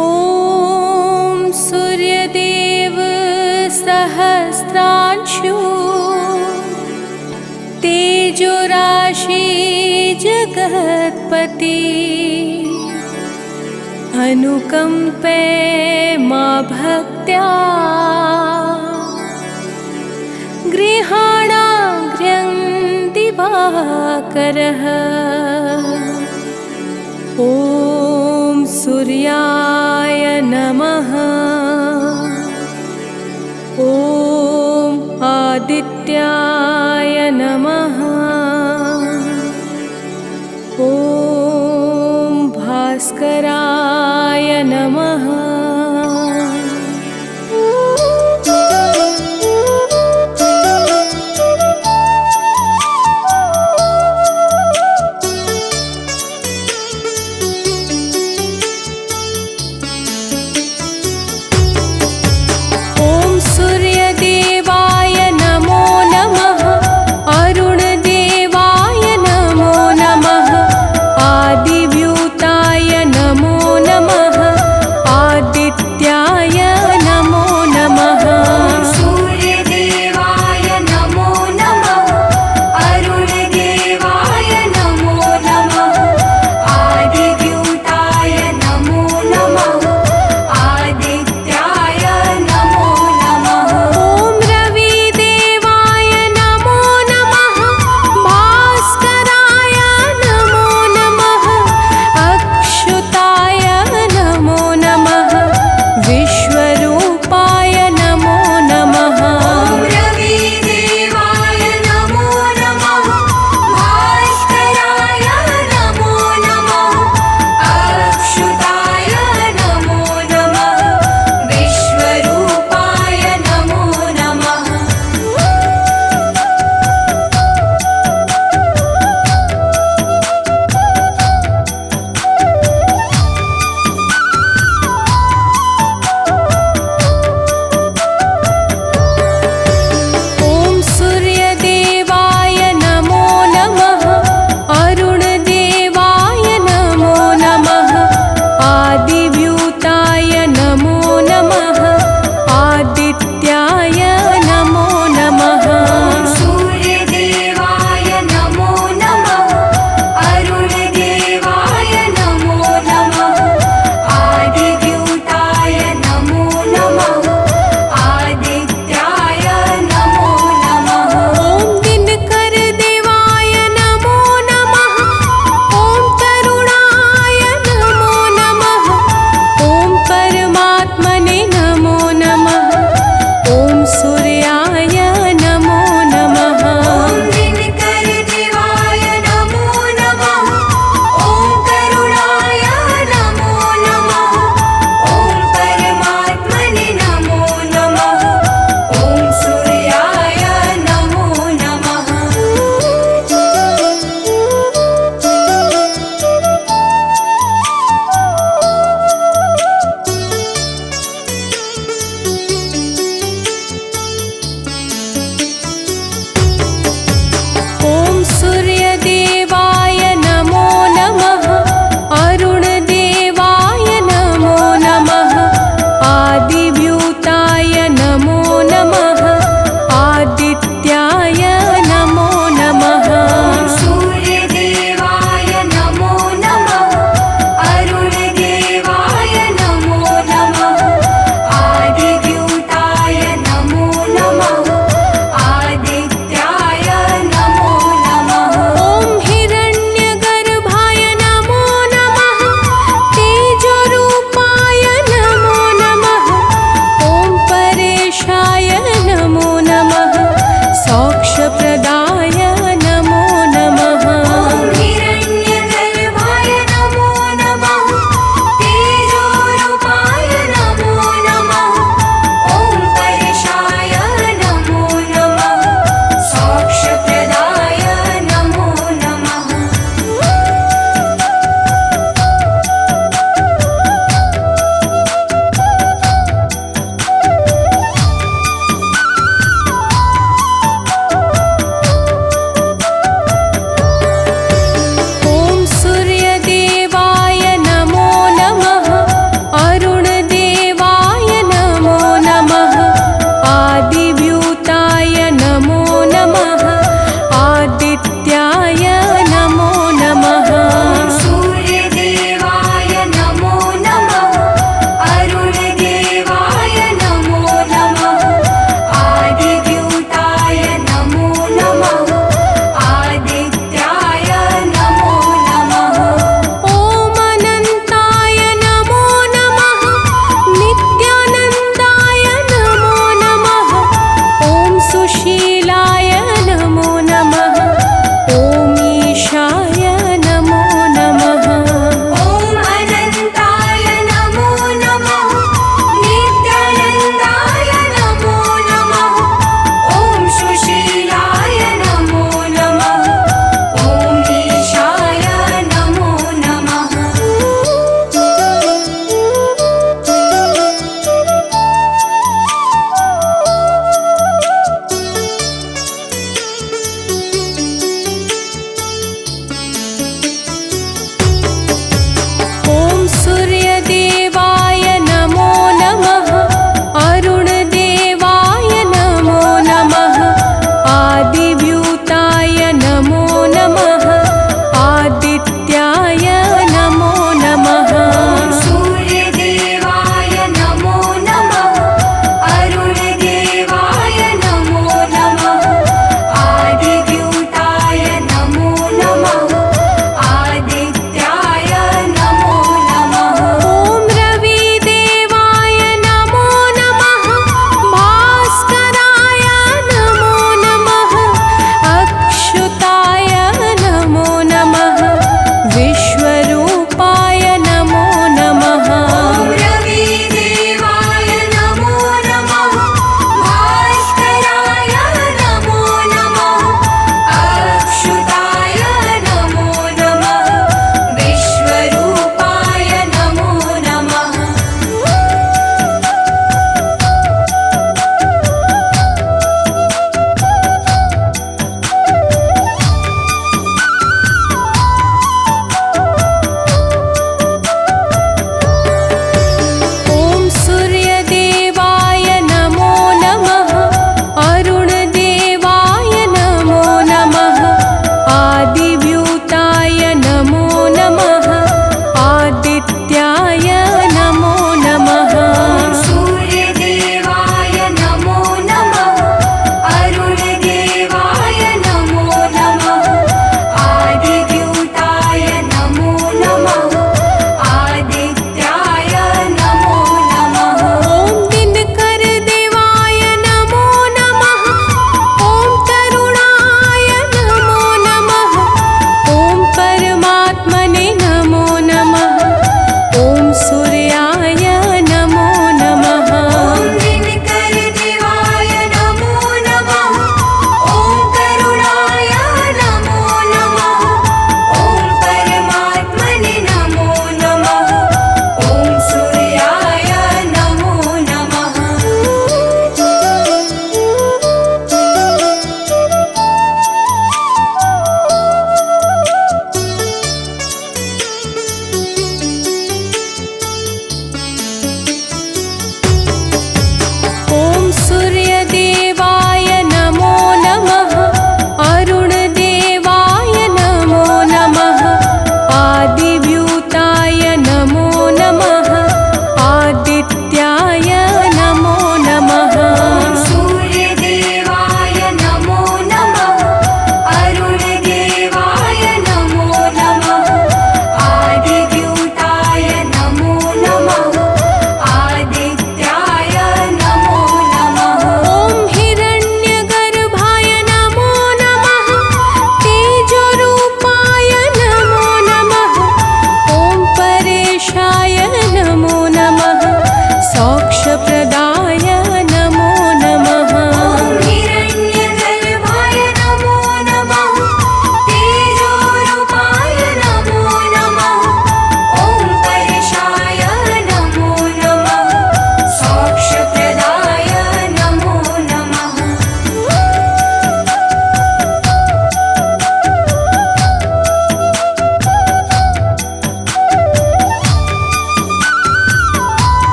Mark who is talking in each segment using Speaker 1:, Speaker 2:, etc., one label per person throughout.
Speaker 1: ॐ सूर्यदेव सहस्रांशु तेजोराशि जगत्पति अनुकंपे मा भक्त्या गृहाणाग्र्यं दिवाकरः। ॐ सूर्याय नमः। ॐ आदित्याय नमः। ॐ भास्कराय नमः।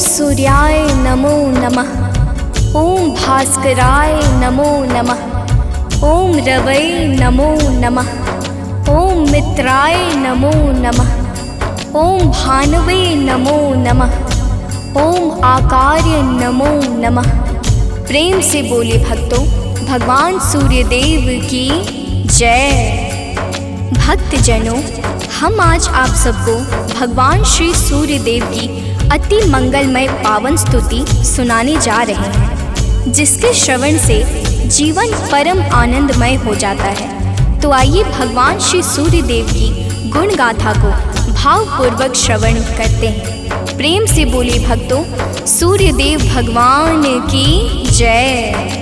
Speaker 2: सूर्याय नमो नमः। ओम भास्कराय नमो नमः। ओम रवै नमो नमः। ओम मित्राय नमो नमः। ओम भानवे नमो नमः। ओम आकार्य नमो नमः। प्रेम से बोले भक्तों, भगवान सूर्यदेव की जय। भक्तजनों, हम आज आप सबको भगवान श्री सूर्यदेव की अति मंगलमय पावन स्तुति सुनाने जा रहे हैं, जिसके श्रवण से जीवन परम आनंदमय हो जाता है। तो आइए भगवान श्री सूर्यदेव की गुण गाथा को भावपूर्वक श्रवण करते हैं। प्रेम से बोले भक्तों, सूर्यदेव भगवान की जय।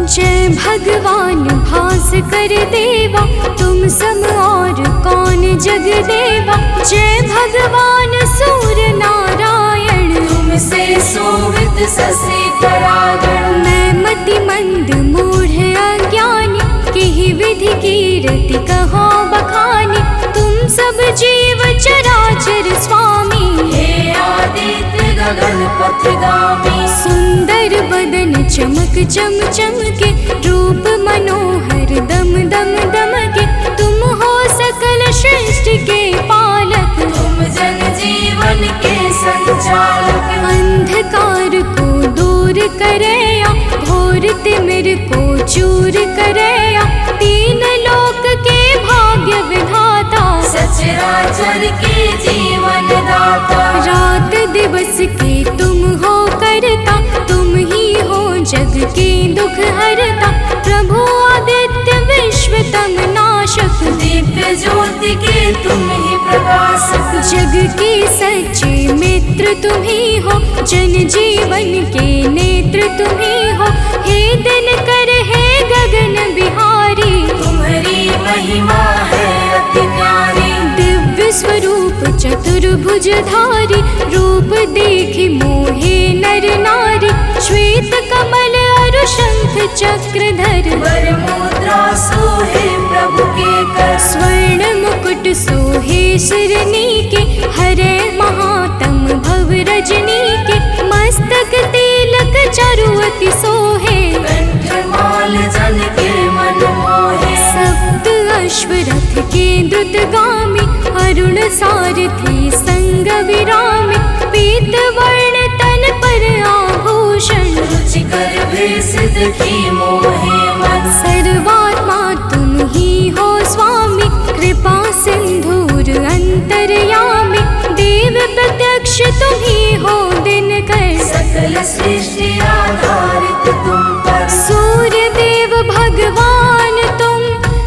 Speaker 2: जय भगवान भास्कर देवा, तुम सम और कौन जग देवा। जय भगवान सूर्य नारायण,
Speaker 1: तुमसे सोवित ससे परागण।
Speaker 2: मैं मति मंद मूढ़ अज्ञानी, किहि विधि कीरति कहो बखानी। तुम सब जीव चराचर स्वामी,
Speaker 1: हे आदित्य गगन पथगामी।
Speaker 2: सुंदर बदन चमक चम चमके, रूप मनोहर दम दम दमके। तुम हो सकल सृष्टि के पालक,
Speaker 1: तुम जन जीवन के संचालक।
Speaker 2: अंधकार को दूर करया, घोर तिमिर को चूर करया। तीन लोक के भाग्य विधाता,
Speaker 1: सचराचर के जीवन दाता।
Speaker 2: रात दिवस के तुम हो करता, तुम ही हो जग के दुख हरता। प्रभु आदित्य विश्व तम नाशक,
Speaker 1: दिव्य ज्योति के तुम ही प्रकाशक।
Speaker 2: जग के सच्चे मित्र तुम ही हो, जन जीवन के नेत्र तुम ही हो। हे दिनकर हे गगन बिहारी,
Speaker 1: तुम्हारी महिमा है अति न्यारी।
Speaker 2: दिव्य स्वरूप चतुर्भुजधारी, रूप देखि मोहे नर नारी। श्वेत कमल अरु शंख चक्रधर,
Speaker 1: वर मुद्रा सोहे प्रभु के कर।
Speaker 2: स्वर्ण मुकुट सोहे शिरनी के, हरे महातम भव रजनी के। मस्तक तिलक चरुअति सोहे,
Speaker 1: कंठमाल जन के मन मोहे।
Speaker 2: सप्त अश्वरथ के द्रुतगामी, अरुण सारथी संग विरामी। पीत वर्ण तन पर आभूषण,
Speaker 1: रुचिकर भेष देखी मोहे मन।
Speaker 2: सर्वात्मा तुम ही हो स्वामी, कृपा सिंधुर अंतर्यामी। देव प्रत्यक्ष तुम ही हो दिनकर,
Speaker 1: सकल सृष्टि आधारित तुम पर।
Speaker 2: सूर्य देव भगवान तुम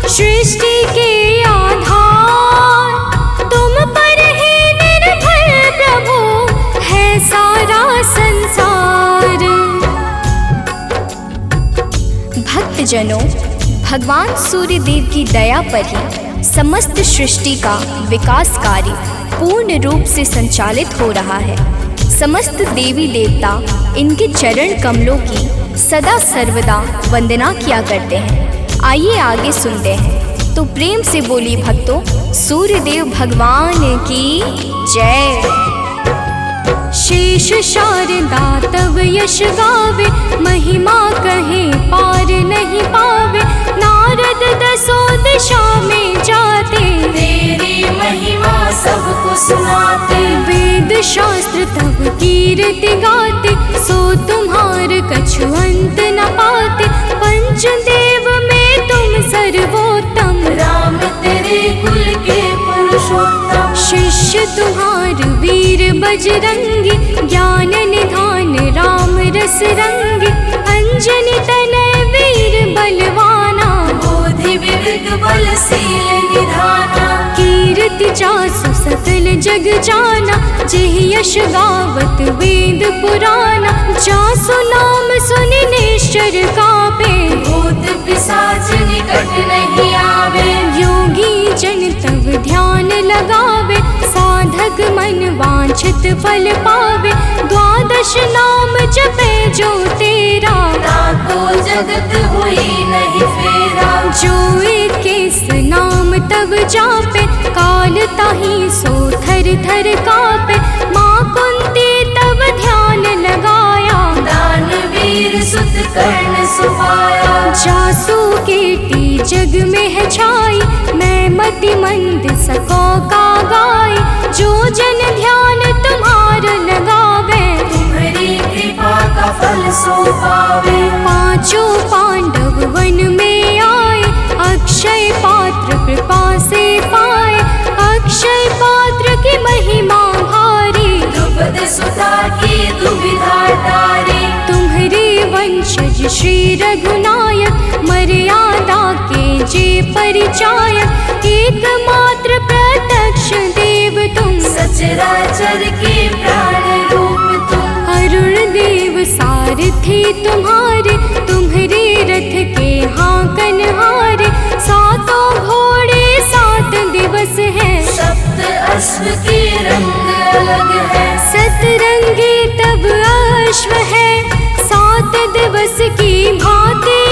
Speaker 2: सृष्टि के आधार। तुम पर ही निर्भर प्रभु है सारा संसार। भक्तजनों, भगवान सूर्यदेव की दया पर ही समस्त सृष्टि का विकास कार्य पूर्ण रूप से संचालित हो रहा है। समस्त देवी देवता इनके चरण कमलों की सदा सर्वदा वंदना किया करते हैं। आइए आगे सुनते हैं। तो प्रेम से बोलिए भक्तों, सूर्यदेव भगवान की जय। शेष शारदा तव यश गावे, महिमा कहे पार नहीं पावे। नारद दसों दिशा में जाते,
Speaker 1: तेरी महिमा सबको सुनाते।
Speaker 2: वेद शास्त्र तब कीर्ति गाते, सो तुम्हार कछु अंत न पाते। पंचदेव में तुम सर्वोत्तम,
Speaker 1: राम तेरे कुल के पुरुषोत्तम।
Speaker 2: शिष्य तुम्हार वीर बजरंगी, ज्ञान निधान राम रस रंगी। अंजनी तनय वीर बलवाना,
Speaker 1: बोधि विवेक बलशील निधाना।
Speaker 2: कीर्ति जासु सकल जग जाना, जेहि यश गावत वेद पुराना। जासु नाम सुनि निश्चर कापे,
Speaker 1: भूत पिशाच निकट नहीं आवे।
Speaker 2: योगी जन तब ध्यान लगावे, साधक मन वांछित फल पावे। द्वादश नाम जपे जो तेरा,
Speaker 1: ताको जगत हुई नहीं फेरा।
Speaker 2: जो इक्कीस नाम तब जापे, काल ताहि सो थर थर कापे। माँ मति मंद सको का गाय, जो जन ध्यान तुम्हार लगावे,
Speaker 1: तुम्हारी कृपा का फल सो पावे।
Speaker 2: पांचों पांडव वन में आए, अक्षय पात्र कृपा से पाए, अक्षय पात्र की महिमा भारी,
Speaker 1: द्रुपद सुता की दुविधा टारी।
Speaker 2: तुम्हारे वंशज श्री रघुनायक, मर्यादा के जे परिचायक, एकमात्र प्रत्यक्ष देव तुम,
Speaker 1: सचराचर के प्राण रूप तुम।
Speaker 2: अरुण देव सारथी तुम्हारे, तुम्हारे रथ के हाकन हारे, सातों घोड़े 7 दिवस है,
Speaker 1: सप्त अश्व के रंग अलग है।
Speaker 2: सतरंगी तब अश्व है, 7 दिवस की भांति,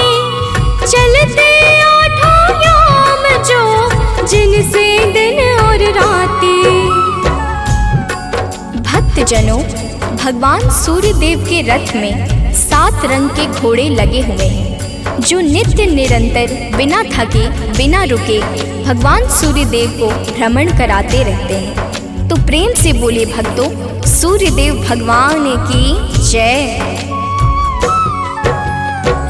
Speaker 2: चलते 8 याम जो, जिनसे दिन और राती। भक्तजनों, भगवान सूर्य देव के रथ में 7 रंग के घोड़े लगे हुए हैं, जो नित्य निरंतर बिना थके बिना रुके भगवान सूर्य देव को भ्रमण कराते रहते हैं। तो प्रेम से बोले भक्तों, सूर्य देव भगवान की जय।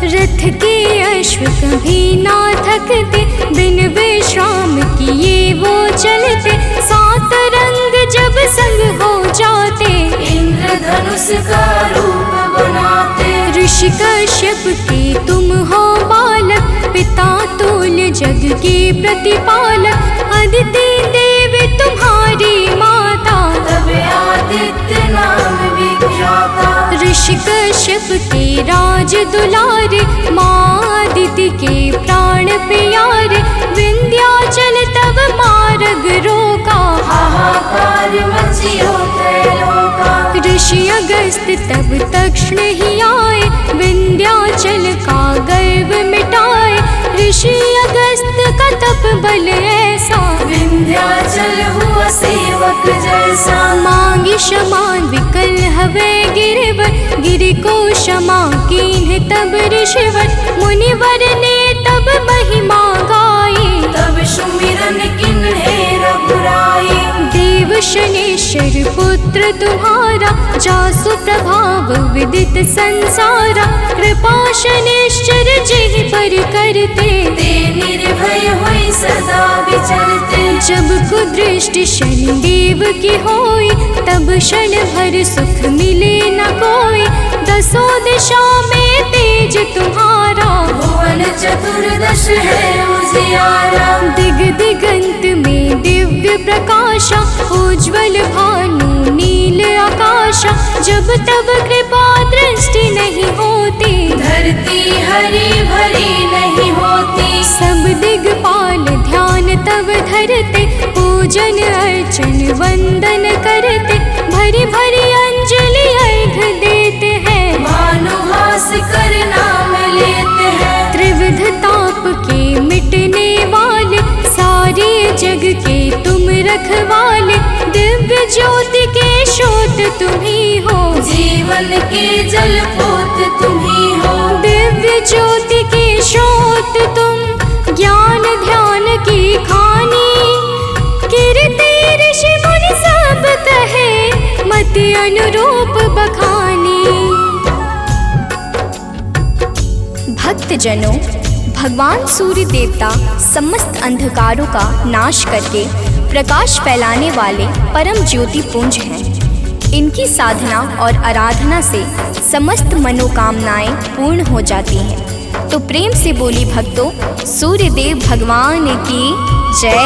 Speaker 2: रथ के अश्व कभी ना थकते, बिन विश्राम किए वो चलते, 7 रंग जब संग हो जाते,
Speaker 1: इंद्रधनुष का रूप बनाते।
Speaker 2: ऋषि कश्यप के तुम हो बालक, पिता तुल जग के प्रतिपालक, अदिति देव तुम्हारी माता,
Speaker 1: तब आदित्य नाम विख्याता।
Speaker 2: ऋषि कश्यप के राज दुलारे, माँ अदिति के प्राण प्यारे, विंध्याचल तब मार्ग रोका,
Speaker 1: हाहाकार मचियो त्रैलोका।
Speaker 2: ऋषि अगस्त तब तक्षण ही आए, विंध्याचल का गर्व मिटाए, ऋषि अगस्त का तप बल ऐसा,
Speaker 1: विंध्याचल हुआ सेवक जैसा।
Speaker 2: मांगी क्षमा विकल हवे गिरवर, गिरि को क्षमा कीन्ह तब ऋषिवर, मुनिवर ने तब महिमा गाई,
Speaker 1: तब सुमिरन किन्हे रघुराई।
Speaker 2: देव शनेश्वर पुत्र तुम्हारा, जासु प्रभाव विदित संसारा, कृपा शनेश्वर जेहि पर करते,
Speaker 1: ते निर्भय होई सदा विचरते।
Speaker 2: जब कुदृष्टि शनिदेव की होई, तब क्षण भर सुख मिले न कोई, 10 दिशा में तेज तुम्हारा,
Speaker 1: भुवन चतुर्दश है उजियारा।
Speaker 2: दिग दिगंत में दिव्य प्रकाशा, उज्ज्वल भानु नील आकाशा, जब तब कृपा दृष्टि नहीं होती,
Speaker 1: धरती हरी भरी नहीं होती।
Speaker 2: सब दिगपाल ध्यान तब धरते, पूजन अर्चन वंदन करते, भरी भरी अंजलि अर्घ देते हैं,
Speaker 1: भानुहास कर नाम लेते हैं।
Speaker 2: त्रिविध ताप के मिटने वाले, सारे जग के तुम रखवाले, दिव्य ज्योति के स्रोत तुम ही हो,
Speaker 1: जीवन के जल पोत तुम ही हो।
Speaker 2: दिव्य ज्योति के स्रोत तुम, ज्ञान ध्यान की खानी, कीर्ति ऋषि मुनि सब कहे, मति अनुरूप बखानी। भक्तजनों, भगवान सूर्य देवता समस्त अंधकारों का नाश करके प्रकाश फैलाने वाले परम ज्योति पुंज हैं। इनकी साधना और आराधना से समस्त मनोकामनाएं पूर्ण हो जाती हैं। तो प्रेम से बोली भक्तों, सूर्य देव भगवान की जय।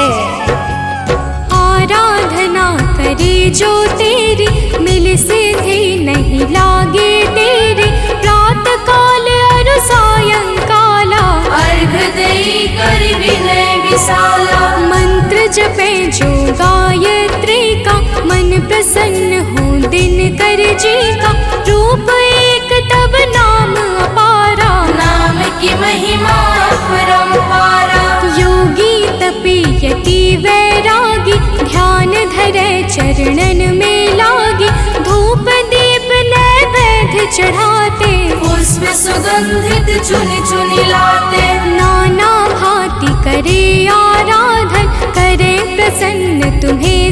Speaker 2: आराधना करे जो तेरी, मिल सिद्धि नहीं लागे तेरी, प्रातः काल और सायंकाला,
Speaker 1: अर्घ देई कर विनय विशाला।
Speaker 2: मंत्र जपे जो गायत्री का, मन प्रसन्न हो दिन कर जी का, रूप एक तब नाम अपारा,
Speaker 1: नाम की महिमा अपरंपारा।
Speaker 2: योगी तपी यति वैरागी, ध्यान धरे चरणन में लागी, धूप दीप नैवेद्य चढ़ाते,
Speaker 1: पुष्प सुगंधित चुनि चुनि लाते।
Speaker 2: नाना भांति करे आराधन, कर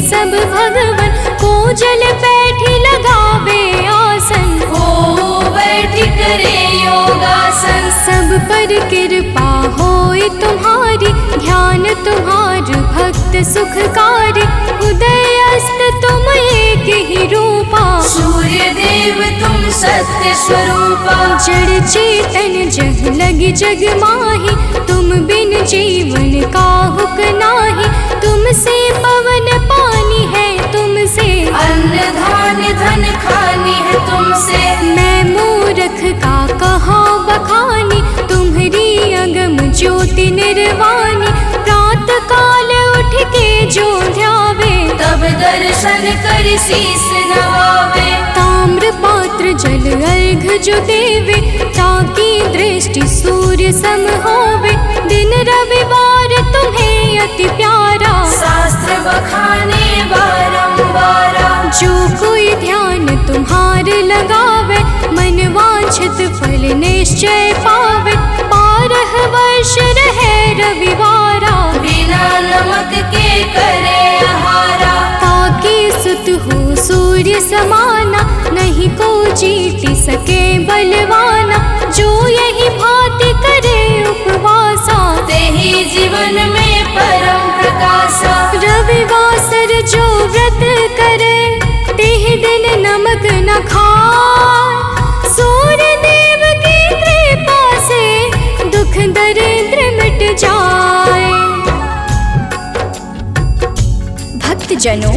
Speaker 2: सब भगवन को जल बैठी लगावे आसन।
Speaker 1: हो बैठी करे योगासन।
Speaker 2: सब पर कृपा होए तुम्हारी, ध्यान तुम्हार भक्त सुखकारी। उदय अस्त तुम एक ही रूपा,
Speaker 1: सूर्य देव तुम सत्य स्वरूपा।
Speaker 2: जड़ चेतन जग लगी जग माही, तुम बिन जीवन काहुक नाही। तुमसे पवन पानी है, तुमसे
Speaker 1: अन्न धान्य धन खानी है तुमसे।
Speaker 2: मैं मूर्ख का कहाँ बखानी, तुम्हारी अगम ज्योति निर्वाणी। प्रात काल उठ के जो ध्यावे,
Speaker 1: तब दर्शन कर शीस नवावे।
Speaker 2: ताम्र पात्र जल अर्घ जो देवे, ताकि दृष्टि सूर्य सम होवे। दिन रविवार तुम्हें अति प्यारा,
Speaker 1: शास्त्र बखाने बारंबारा।
Speaker 2: जो कोई ध्यान तुम्हार लगावे, मन वांछित फल निश्चय पावे। 12 वर्ष रहे रविवारा,
Speaker 1: बिना नमक के करे आहारा।
Speaker 2: ताकि सुत हो सूर्य समाना, नहीं को जीत सके बलवाना। जो यही भांति करे उपवासा,
Speaker 1: तेहि जीवन में परम प्रकाशा।
Speaker 2: रविवासर जो व्रत करे, तेहि दिन नमक न खाए। सूर्य देव की कृपा से दुख दरिद्र मिट जाए। भक्तजनों,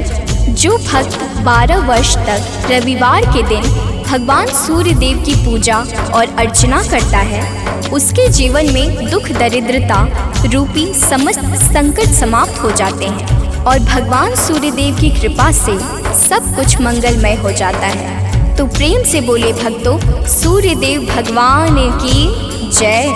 Speaker 2: जो भक्त 12 वर्ष तक रविवार के दिन भगवान सूर्य देव की पूजा और अर्चना करता है, उसके जीवन में दुख दरिद्रता रूपी समस्त संकट समाप्त हो जाते हैं और भगवान सूर्य देव की कृपा से सब कुछ मंगलमय हो जाता है। तो प्रेम से बोले भक्तों, सूर्य देव भगवान की जय।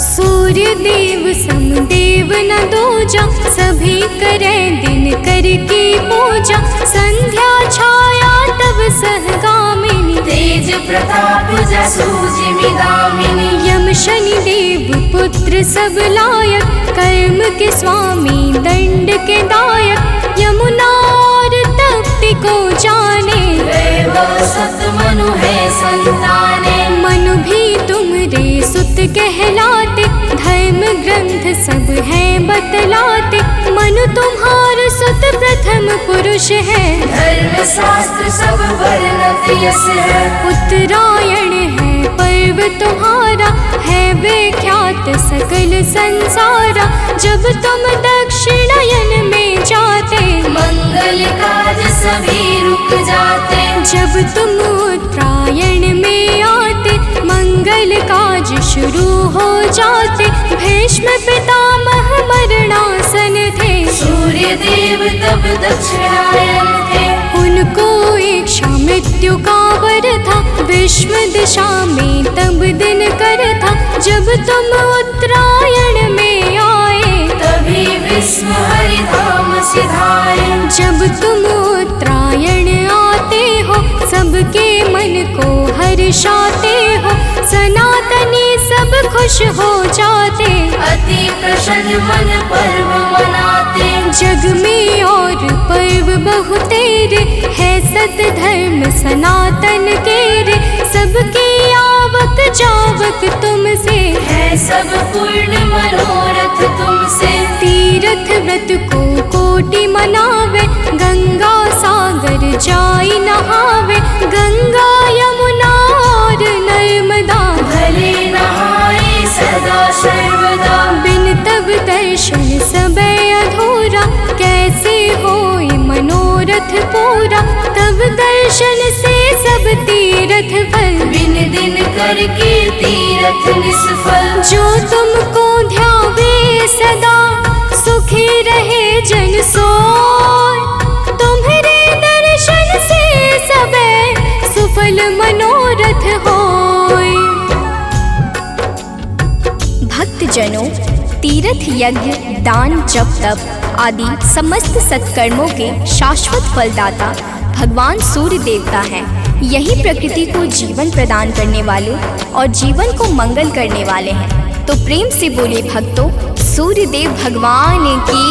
Speaker 2: सूर्य देव समदेव न दूजा, सभी करें दिन कर की पूजा। संध्या छाया तब सहगामिनी,
Speaker 1: तेज प्रताप जसु जिमिदामिनी।
Speaker 2: यम शनि देव पुत्र सब लायक, कर्म के स्वामी दंड के दायक। यमुना और तप्ति को जाने,
Speaker 1: वैभव सत मनु है संताने।
Speaker 2: मनु भी तुमरे सुत कहलाते, धर्म ग्रंथ सब हैं बतलाते। मनु तुम्हार सुत प्रथम पुरुष है,
Speaker 1: धर्म शास्त्र सब वर्णत यस है।
Speaker 2: उत्तरायण है पर्व तुम्हारा, है विख्यात सकल संसारा। जब तुम दक्षिणायन में जाते,
Speaker 1: मंगल काज सभी रुक जाते।
Speaker 2: जब तुम उत्तरायण में आते, मंगल काज शुरू हो जाते। भीष्म पितामह मरणासन थे,
Speaker 1: सूर्य देव तब दक्षिणायन थे।
Speaker 2: उनको इच्छा मृत्यु का वर था, विश्व दिशा में तब दिन कर था। जब तुम उत्तरायण में आए,
Speaker 1: तभी विश्व हरि धाम सिधाए।
Speaker 2: जब तुम उत्तरायण आते हो, सबके मन को हर्षाते हो। सनातनी सब खुश हो जाते,
Speaker 1: अति प्रसन्न मन पर्व मनाते।
Speaker 2: जग में और पर्व बहुतेरे, है सत धर्म सनातन केरे। सबके आवक जावक तुमसे,
Speaker 1: है सब पूर्ण मनोरथ तुमसे।
Speaker 2: तीर्थ व्रत को कोटि मनावे, गंगा सागर जाई नहावे। गंगा यमुना और नर्मदा,
Speaker 1: भले नहाए सदा सर्वदा।
Speaker 2: बिन तब दर्शन सब अधूरा, कैसे होए मनोरथ पूरा। तब दर्शन से सब तीर्थ फल,
Speaker 1: बिन दिन करके तीरथ निष्फल।
Speaker 2: जो तुमको ध्यावे सदा, सुखी रहे जन सोय। तुम्हारे दर्शन से सबे सुफल मनोरथ होय। भक्तजनों, तीर्थ यज्ञ दान जप तप आदि समस्त सत्कर्मों के शाश्वत फलदाता भगवान सूर्य देवता हैं। यही प्रकृति को जीवन प्रदान करने वाले और जीवन को मंगल करने वाले हैं। तो प्रेम से बोले भक्तों, सूर्यदेव भगवान की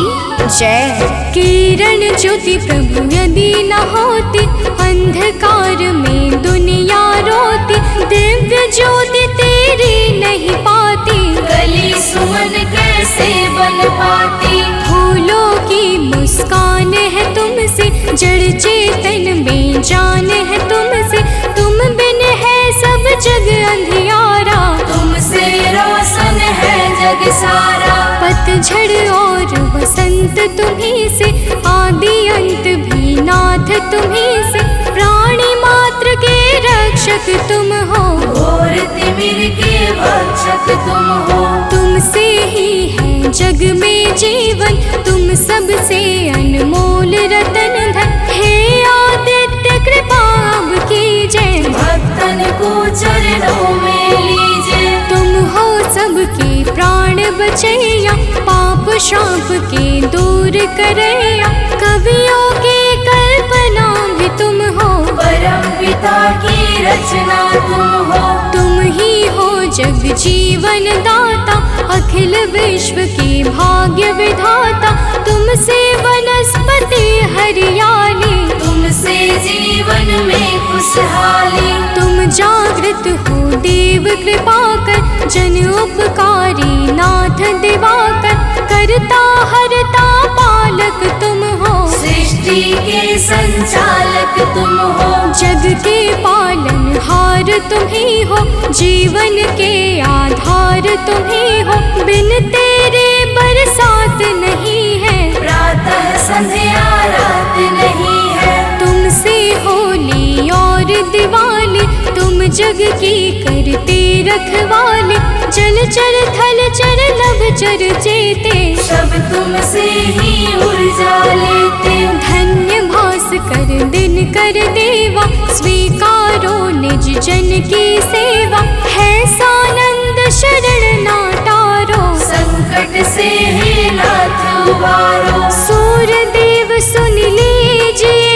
Speaker 2: जय। किरण ज्योति प्रभु यदि न होती, अंधकार में दुनिया रोती। दिव्य ज्योति तेरी नहीं पाती,
Speaker 1: गली सुमन कैसे बन पाती।
Speaker 2: फूलों की मुस्कान है तुमसे, जड़ चेतन में जान है तुमसे। तुम बिन है सब जग अंधियारा,
Speaker 1: तुमसे रोशन है जग सारा।
Speaker 2: पतझड़ और बसंत तुम्हीं से, आदि अंत भी नाथ तुम्हीं से। प्राणी मात्र के रक्षक तुम हो,
Speaker 1: घोर तिमिर के भक्षक तुम हो।
Speaker 2: तुमसे ही है जग में जीवन, तुम सबसे अनमोल रतन धन। हे आदित्य कृपा अब कीजिए,
Speaker 1: भक्तन को चरणों में लीजिए।
Speaker 2: तुम हो सबके प्राण बचैया, पाप शाप के दूर करैया। कवियों की कल्पना भी तुम हो,
Speaker 1: परम पिता की रचना तुम हो।
Speaker 2: तुम ही हो जग जीवन दाता, अखिल विश्व के भाग्य विधाता। तुमसे वनस्पति हरियाली,
Speaker 1: तुमसे जीवन में खुशहाली।
Speaker 2: तुम जागृत हो देव कृपा कर, जन उपकारी नाथ दिवाकर। करता हरता पालक तुम हो,
Speaker 1: सृष्टि के संचालक तुम हो।
Speaker 2: जग के पालन हार तुम ही हो, जीवन के आधार तुम ही हो। बिन तेरे बरसात नहीं है,
Speaker 1: प्रातः संध्या रात नहीं है।
Speaker 2: तुमसे होली और दिवाली, तुम जग की करते रखवाले। जल चर थल चर नभ चर चेते,
Speaker 1: सब तुमसे ही ऊर्जा लेते।
Speaker 2: धन्य भास्कर दिन कर देवा, स्वीकारो निज जन की सेवा। है सानंद शरण ना टारो,
Speaker 1: संकट से हे नाथ उबारो।
Speaker 2: सूर्यदेव सुन लीजिए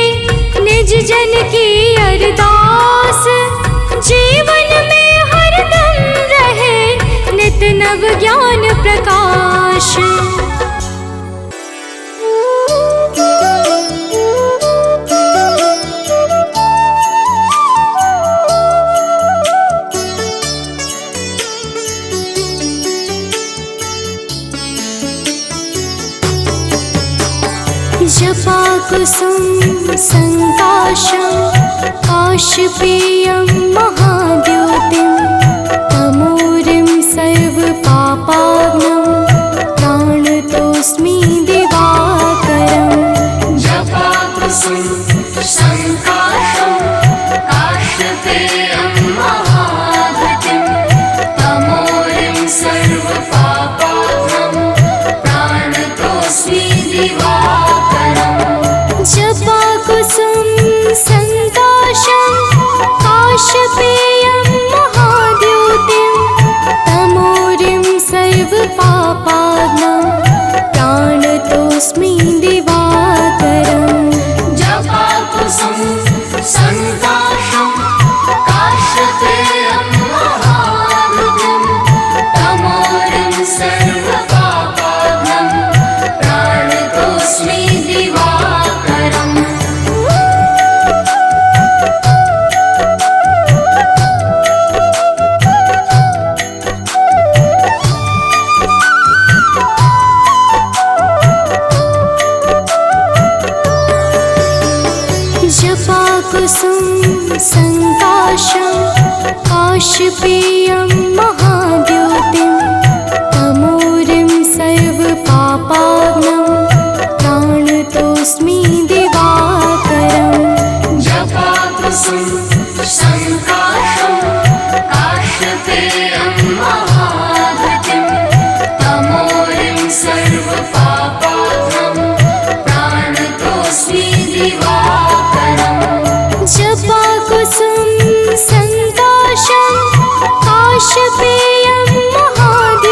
Speaker 2: निज जन की अरदास। जीवन में हरदम रहे नित नव ज्ञान प्रकाश। जपा कुसुम संकाशं, काशपेयं महाद्योतिं। तमोरिं सर्वपापाग्नं, प्राणतोऽस्मि दिवाकरम्।
Speaker 1: जपा कुसुम संकाशं, काशपेयं महाद्युतिं। तमोरिं सर्वपापाग्नं, प्राणतोऽस्मि दिवाकरम्।
Speaker 2: जपा कुसुम संकाशं, काशपेयं महाद्योतिं। तमोरिं सर्वपापाग्नं, प्राणतोऽस्मि दिवाकरम्।
Speaker 1: जपा कुसुम संकाशं, काशपेयं महाद्युतिं। तमोरिं सर्वपापाग्नं, प्राणतोऽस्मि दिवाकरम्।
Speaker 2: जपा कुसुम संकाशं, काशपेयं महाद्योतिं। तमोरिं सर्वपापाग्नं, प्राणतोऽस्मि दिवाकरम्।
Speaker 1: जपा कुसुम संकाशं, काशपेयं महाद्युतिं। तमोरिं सर्वपापाग्नं, प्राणतोऽस्मि दिवाकरम्।
Speaker 2: जपा कुसुम संकाशं, काशपेयं महाद्योतिं।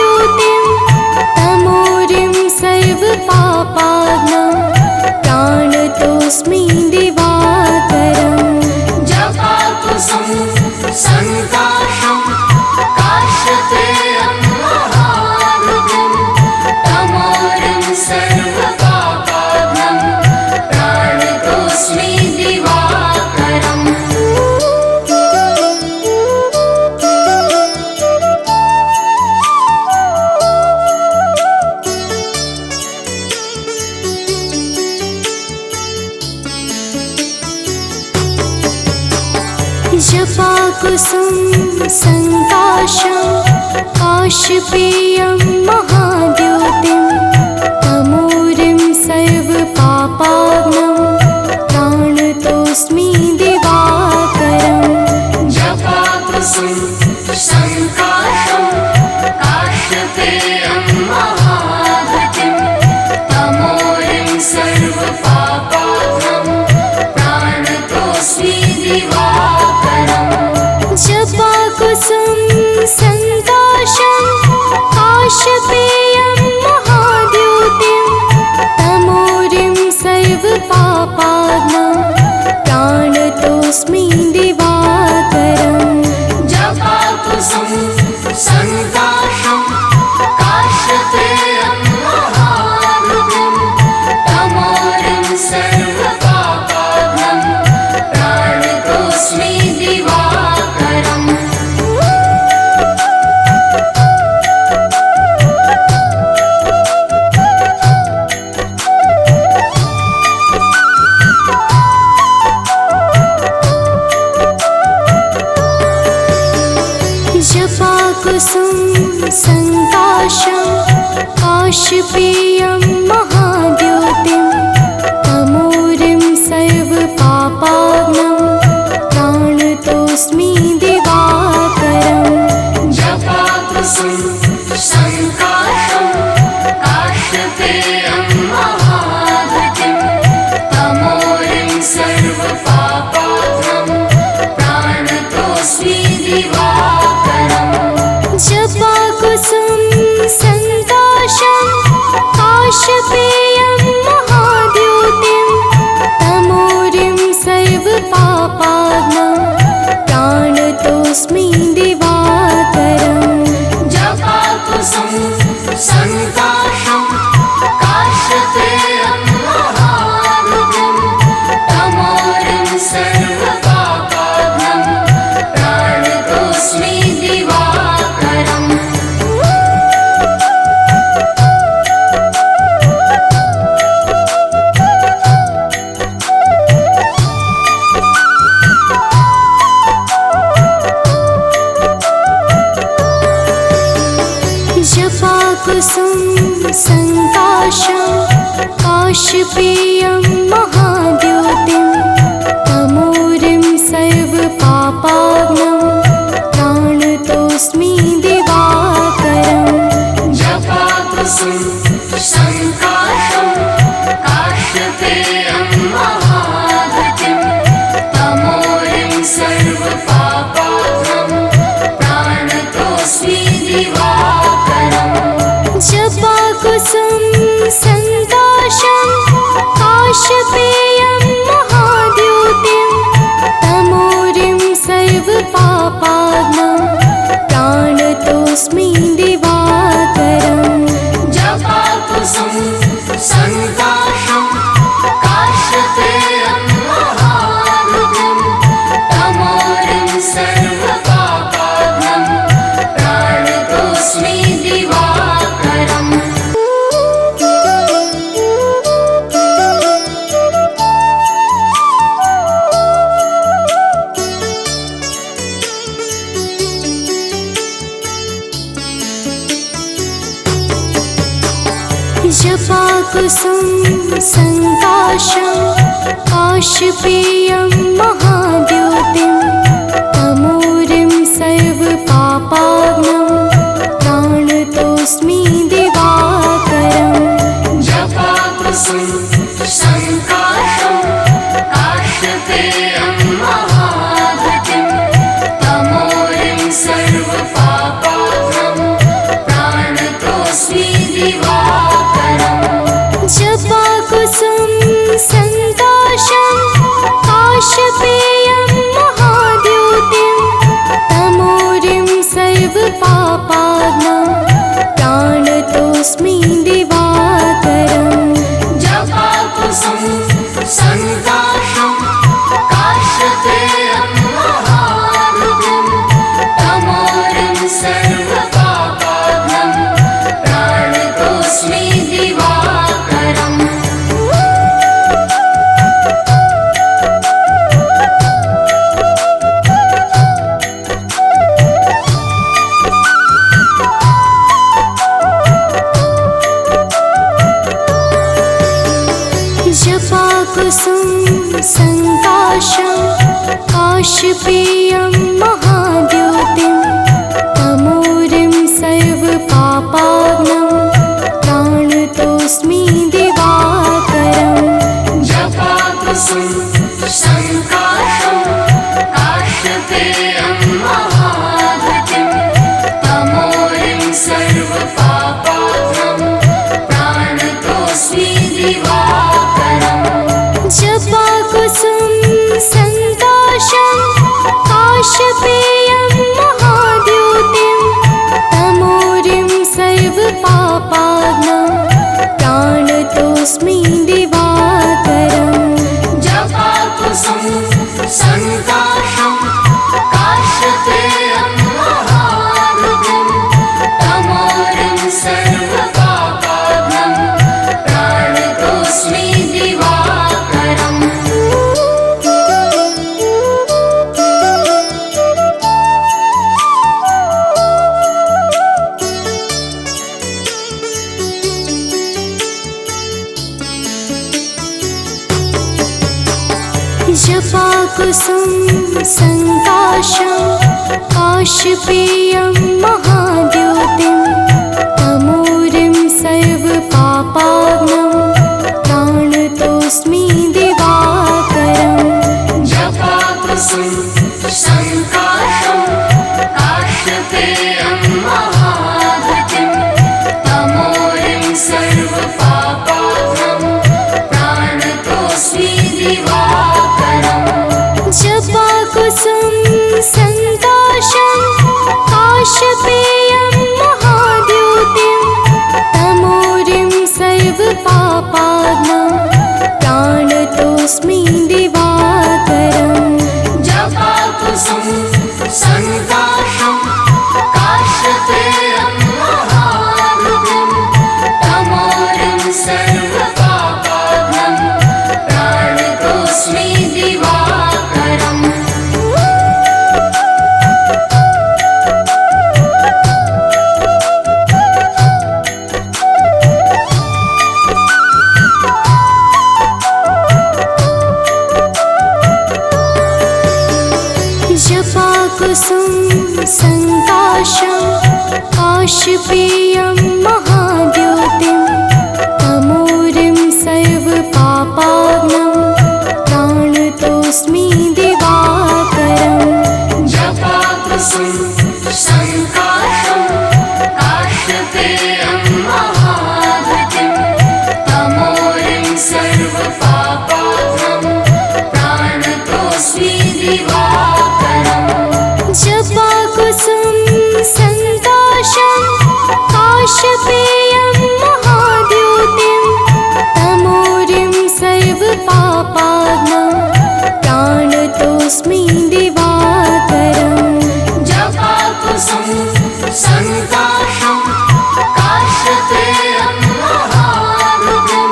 Speaker 2: जपाकुसुम संकाशं काशपेयं महाद्योतिं तमोरिं सर्वपापाग्नं प्राणतोऽस्मि दिवाकरम्
Speaker 1: जपाकुसुम संकाशं काशपेयं महाद्युतिं तमोरिं सर्वपापाग्नं प्राणतोऽस्मि दिवाकरम्
Speaker 2: जपाकुसुम संकाशं काशपेयं महाद्योतिं तमोरिं सर्वपापाग्नं प्राणतोऽस्मि दिवाकरम्
Speaker 1: जपाकुसुम संकाशं काशपेयं महाद्युतिं तमोरिं सर्वपापाग्नं प्राणतोऽस्मि दिवाकरम्
Speaker 2: जपाकुसुम संकाशं काशपेयं महाद्योतिं तमोरिं सर्वपापाग्नं प्राणतोऽस्मि दिवाकरम्
Speaker 1: जपाकुसुम संकाशं काशपेयं महाद्युतिं तमोरिं सर्वपापाग्नं प्राणतोऽस्मि दिवाकरम्
Speaker 2: जपाकुसुम संकाशं काशपेयं महाद्योतिं तमोरिं सर्वपापाग्नं प्राणतोऽस्मि दिवाकरम्
Speaker 1: जपाकुसुम संकाशं काशपेयं महाद्युतिं तमोरिं सर्वपापाग्नं प्राणतोऽस्मि दिवाकरम्
Speaker 2: जपाकुसुम संकाशं काशपेयं महाद्योतिं तमोरिं सर्वपापाग्नं प्राणतोऽस्मि दिवाकरम्
Speaker 1: जपाकुसुम संकाशं काशपेयं महाद्युतिं तमोरिं सर्वपापाग्नं प्राणतोऽस्मि दिवाकरम्
Speaker 2: जपाकुसुम संकाशं काशपेयं महाद्योतिं तमोरिं सर्वपापाग्नं प्राणतोऽस्मि दिवाकरम्
Speaker 1: जपाकुसुम संकाशं काशपेयं महाद्युतिं तमोरिं सर्वपापाग्नं प्राणतोऽस्मि दिवाकरम्
Speaker 2: जपाकुसुम संकाशं काशपेयं महाद्योतिं तमोरिं सर्वपापाग्नं प्राणतोऽस्मि दिवाकरम्
Speaker 1: जपाकुसुम संकाशं काशपेयं महाद्युतिं तमोरिं सर्वपापाग्नं प्राणतोऽस्मि दिवाकरम्
Speaker 2: जपाकुसुम संकाशं काशपेयं सङ्काशं काशपेयं महाद्योतिं तमोरिं सर्वपापाग्नं प्राणतोऽस्मि दिवाकरम्
Speaker 1: जपाकुसुम संकाशं काशपेयं महाद्युतिं तमोरिं सर्वपापाग्नं प्राणतोऽस्मि दिवाकरम्
Speaker 2: जपाकुसुम सङ्काशं काशपेयं महाद्योतिं तमोरिं सर्वपापाग्नं प्राणतोऽस्मि दिवाकरम्
Speaker 1: जपाकुसुम संकाशं काशपेयं महाद्युतिं तमोरिं सर्वपापाग्नं प्राणतोऽस्मि दिवाकरम्
Speaker 2: जपाकुसुम सङ्काशं काशपेयं महाद्योतिं तमोरिं सर्वपापाग्नं प्राणतोऽस्मि दिवाकरम्
Speaker 1: जपाकुसुम संकाशं काशपेयं महाद्युतिं तमोरिं सर्वपापाग्नं प्राणतोऽस्मि दिवाकरम्
Speaker 2: जपाकुसुम सङ्काशं काशपेयं महाद्योतिं तमोरिं सर्वपापाग्नं प्राणतोऽस्मि दिवाकरम्
Speaker 1: जपाकुसुम संकाशं काशपेयं महाद्युतिं तमोरिं सर्वपापाग्नं प्राणतोऽस्मि दिवाकरम्
Speaker 2: जपाकुसुम सङ्काशं काशपेयं महाद्योतिं तमोरिं सर्वपापाग्नं प्राणतोऽस्मि दिवाकरम्
Speaker 1: जपाकुसुम संकाशं काशपेयं महाद्युतिं तमोरिं सर्वपापाग्नं प्राणतोऽस्मि दिवाकरम्
Speaker 2: जपाकुसुम सङ्काशं काशपेयं महाद्योतिं तमोरिं सर्वपापाग्नं प्राणतोऽस्मि दिवाकरम्
Speaker 1: जपाकुसुम संकाशं काशपेयं महाद्युतिं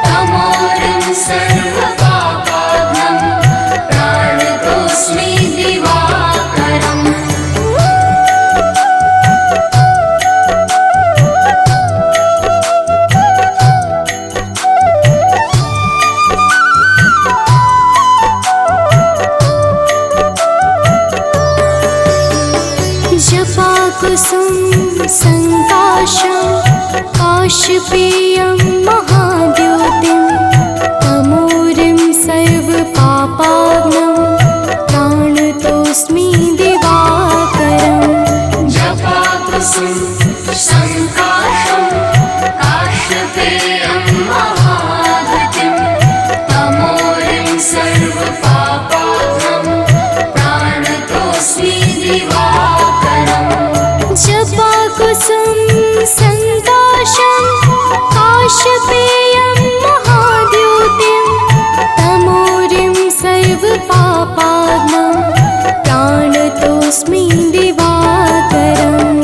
Speaker 1: तमोरिं सर्वपापाग्नं प्राणतोऽस्मि दिवाकरम्
Speaker 2: जपाकुसुम सङ्काशं काशपेयं महाद्योतिं तमोरिं सर्वपापाग्नं प्राणतोऽस्मि दिवाकरम्
Speaker 1: जपाकुसुम संकाशं काशपेयं महाद्युतिं तमोरिं सर्वपापाग्नं प्राणतोऽस्मि दिवाकरम्
Speaker 2: जपाकुसुम सङ्काशं काशपेयं महाद्योतिं तमोरिं सर्वपापाग्नं प्राणतोऽस्मि दिवाकरम्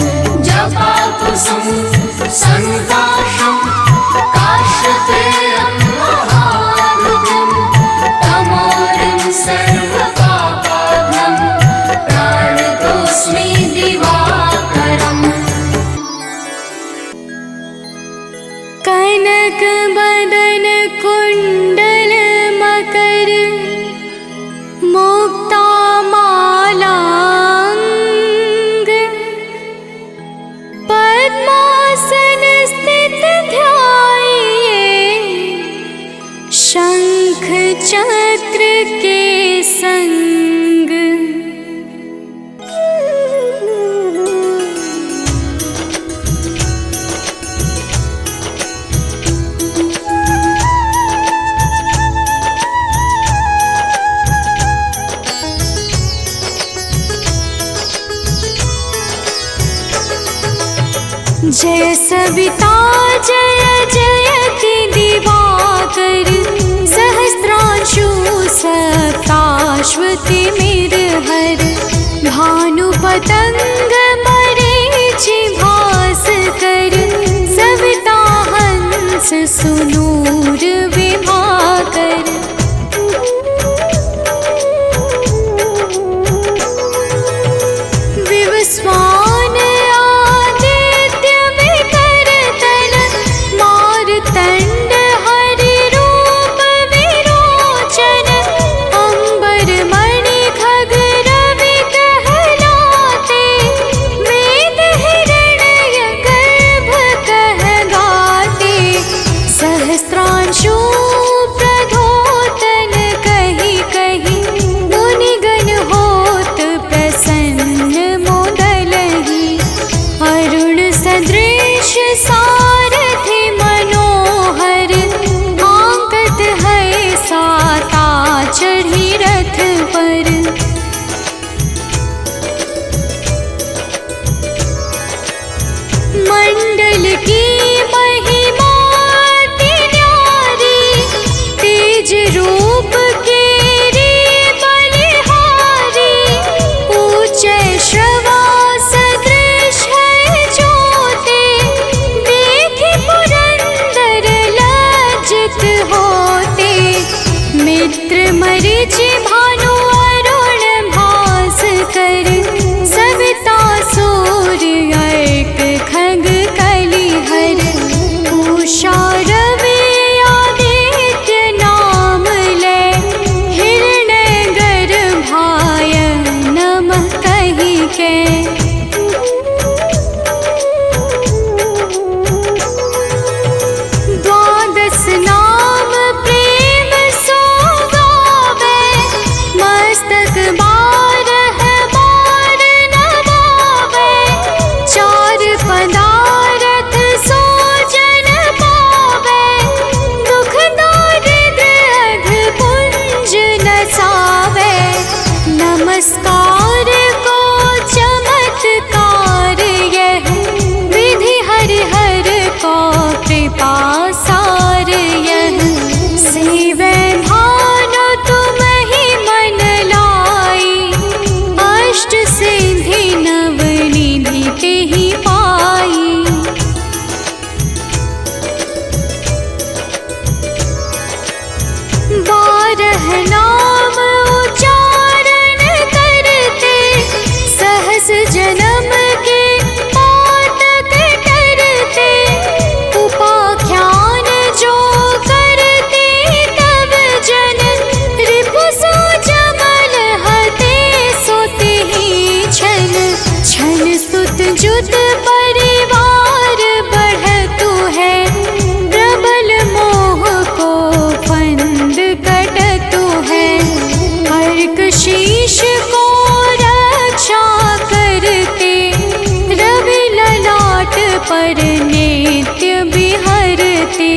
Speaker 1: जपाकुसुम संकाशं काशपेयं महाद्युतिं तमोरिं सर्वपापाग्नं प्राणतोऽस्मि दिवाकरम्
Speaker 2: संग। जय सविता जय जयति दिवाकर, सहस्रांशु सप्ताश्वति मिरहर, भानु पतंग मरीचि भास्कर, सविता हंस सुनूर विभाकर। विवस्वान आदित्य विकर्तन, मारतंड हरि रूप विरोचन, अंबर मणि खग रवि कहलाते, वेद हिरण्य गर्भ कह गाते, सहस्त्रांशु प्रधोतन कही कही, मुनिगण होत प्रसन्न मोदलहि, अरुण सदृश सारथि मनोहर, आंकत है साता चढ़ी रथ पर। मंडल की महिमा अति न्यारी, तेज रूप केरी बलिहारी, ऊंचे श्रवा सदृश है ज्योति, देखि पुरंदर लज्जित होते, मित्र मरीचि भानु अरुण भास्कर, सविता सूर्य अर्क खग कलिहर, उषा रवि आदित्य नाम ले, हिरण्य गर्भाय नमः कहि के। द्वादश नाम प्रेम सो गावे, मस्तक बारह बार नवावे, चार पदारथ सो जन पावे, दुख दारिद्र अघ पुंज नसावे, नमस्कार को चमत्कार यह, विधि हरिहर को कृपा सार यह, सेवै भानु तुम ही मन लाई, अष्ट सिद्धि नव निधि तेहि पाई। बारह नाम उच्चारण करते, सहस जन्म के पातक टरते, उपाख्यान जो करते तब जन, रिपु सो जमल हते सोते ही छन, छन सुत जुत परिवार बढ़तु है, प्रबल मोह को फंद कटतु है, अर्क शीश को रक्षा करते, रवि ललाट पर नित्य बिहरते।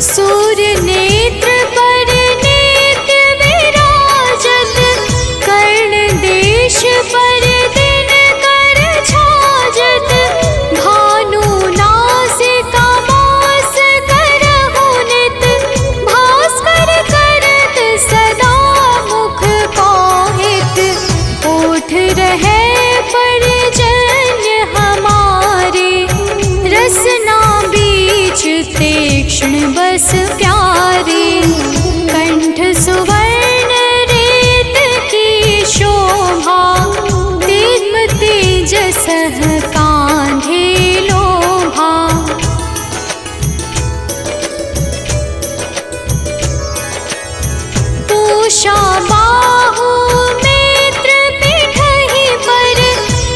Speaker 2: सूर्य नेत्र पर नित्य विराजत, कर्ण देश पर दिन कर छाजत, भानु नासिका मास करहु नित, भास्कर करत सदा मुख पाहित, ओठ रहे परजन्य हमारे, रसना बीच तीक्ष्ण बस प्यारे, कंठ सुवर्ण रेत की शोभा, दिग्म तेजस कांधे लोभा। पूषा बाहु नेत्र पिठहि पर,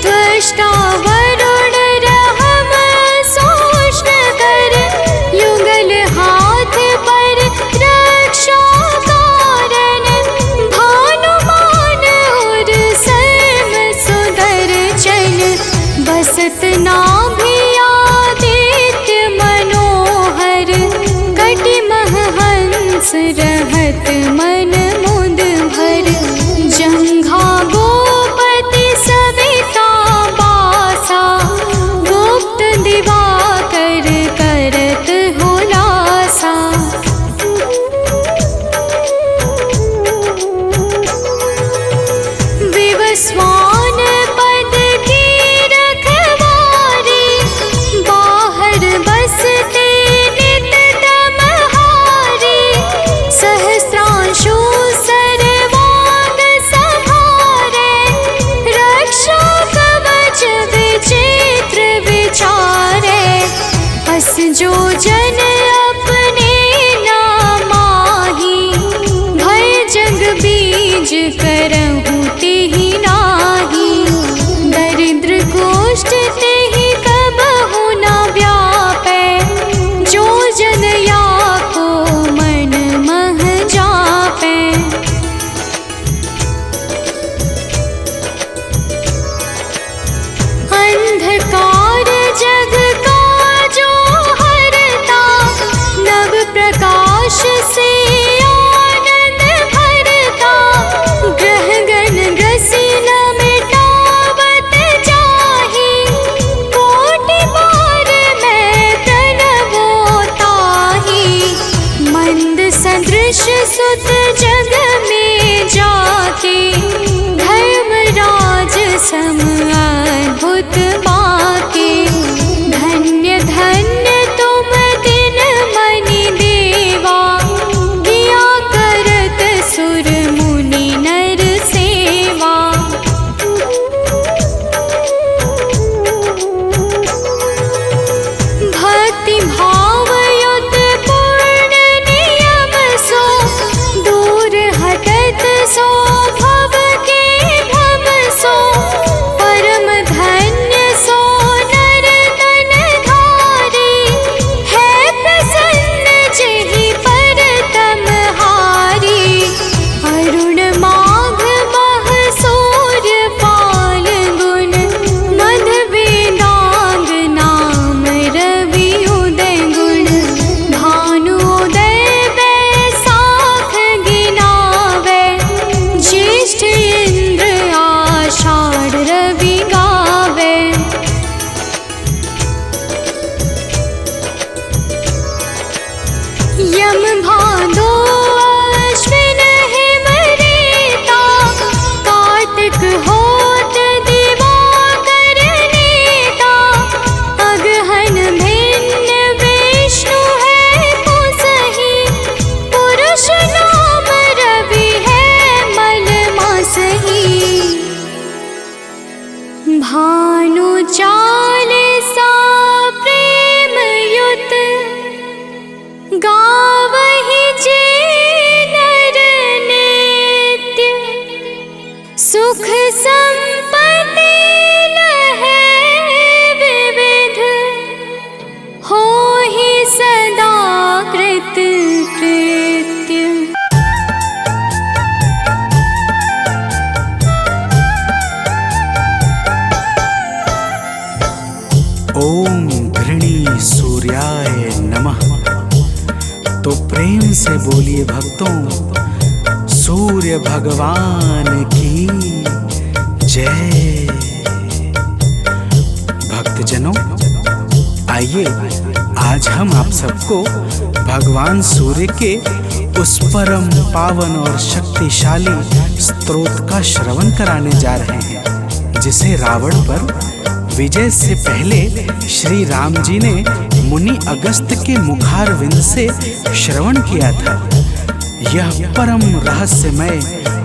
Speaker 2: त्वष्टा वरुण रहम सोष्ण कर, युगल रहत मन मुद भर, जंघा गोपति सविता बासा, गुप्त दिवाकर करत हुलासा। विवस्वान पद की रखवारी, बाहर बसते नित तमहारी, सहस्रांशु सर्वांग संहारे, रक्षा कवच विचित्र विचारे। बस जो जन अपने नामाही, भय जग बीज करहु तेहि नाही। दरिद्र गोष्ठ तेहि कबहु न व्यापै, जो जन या को मन मह जापै। अंधकार जग का जो हरता, नव प्रकाश से आनंद भरता। ग्रह गण ग्रसी न मिटावत जाहि, कोटि बार मैं प्रणवो ताहि। मंद सदृश सुत जग में जाके, धर्मराज सम अद्भुत बाके। धन्य धन्य तुम दिन मनि देवा, किया करत सुर मुनि नर सेवा। भक्ति भाव युत पूर्ण नियम सो, दूर हटत सो भव के भव सो। परम धन्य सो नर तन धारी, है प्रसन्न जेहि पर तमहारी। अरुण माघ मह सूर्य फाल्गुन, मध वेदांग नाम रवि उदय गुण। भानु उदय बैसाख गिनावे, ज्येष्ठ इंद्र आषाढ़ रवि गावे। यम भादो अश्विन हिम रेता, कार्तिक होत दिवाकर नेता। अगहन भिन्न विष्णु है पुसहि, पुरुष नाम रवि है मल मासहि। भानु चालीसा प्रेम युत, गावहि जे नर नित्य। सुख संपत्ति लहै विविध, होहि सदा कृत कृत्य।
Speaker 3: ओम घृणी सूर्याय नमः। तो प्रेम से बोलिए भक्तों, सूर्य भगवान की जय। भक्तजनों, आइए आज हम आप सबको भगवान सूर्य के उस परम पावन और शक्तिशाली स्तोत्र का श्रवण कराने जा रहे हैं, जिसे रावण पर विजय से पहले श्री राम जी ने मुनि अगस्त के मुखारविंद से श्रवण किया था। यह परम रहस्यमय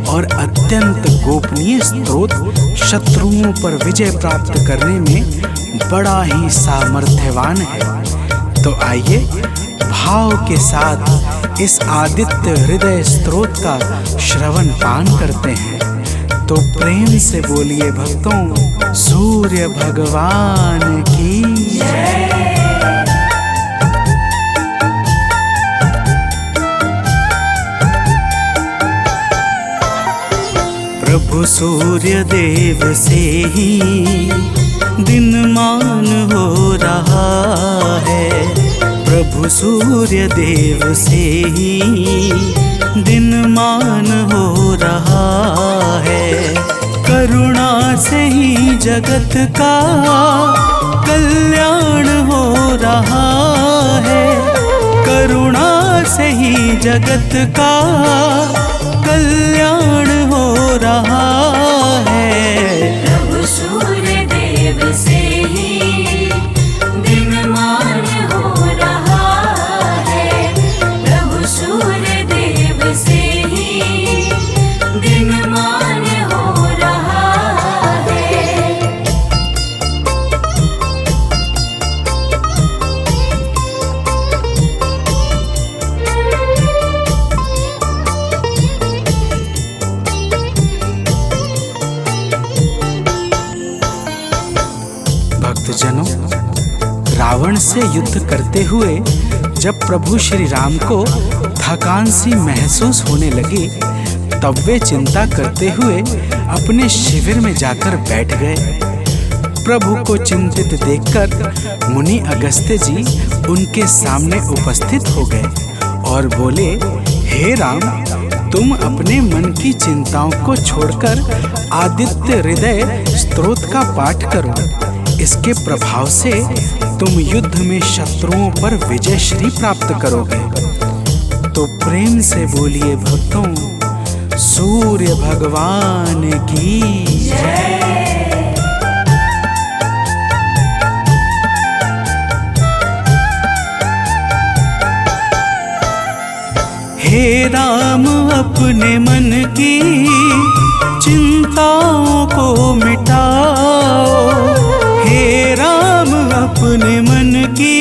Speaker 3: और अत्यंत गोपनीय स्तोत्र शत्रुओं पर विजय प्राप्त करने में बड़ा ही सामर्थ्यवान है। तो आइए भाव के साथ इस आदित्य हृदय स्तोत्र का श्रवण पान करते हैं। तो प्रेम से बोलिए भक्तों, सूर्य भगवान की जय। प्रभु सूर्य देव से ही दिनमान हो रहा है, प्रभु प्रभु सूर्य देव से ही दिनमान हो रहा है। करुणा से ही जगत का कल्याण हो रहा है। करुणा से ही जगत का कल्याण हो रहा है।
Speaker 1: प्रभु सूर्य देव से ही दिनमान हो रहा है। प्रभु सूर्य देव से ही दिनमान हो रहा है।
Speaker 3: भक्तजनों, रावण से युद्ध करते हुए जब प्रभु श्री राम को थकान सी महसूस होने लगी, तब वे चिंता करते हुए अपने शिविर में जाकर बैठ गए। प्रभु को चिंतित देखकर मुनि अगस्त्य जी उनके सामने उपस्थित हो गए और बोले, हे राम, तुम अपने मन की चिंताओं को छोड़कर आदित्य हृदय स्तोत्र का पाठ करो। इसके प्रभाव से तुम युद्ध में शत्रुओं पर विजय श्री प्राप्त करोगे। तो प्रेम से बोलिए भक्तों, सूर्य भगवान की जय। हे राम, अपने मन की चिंताओं को मिटाओ। हे राम, अपने मन की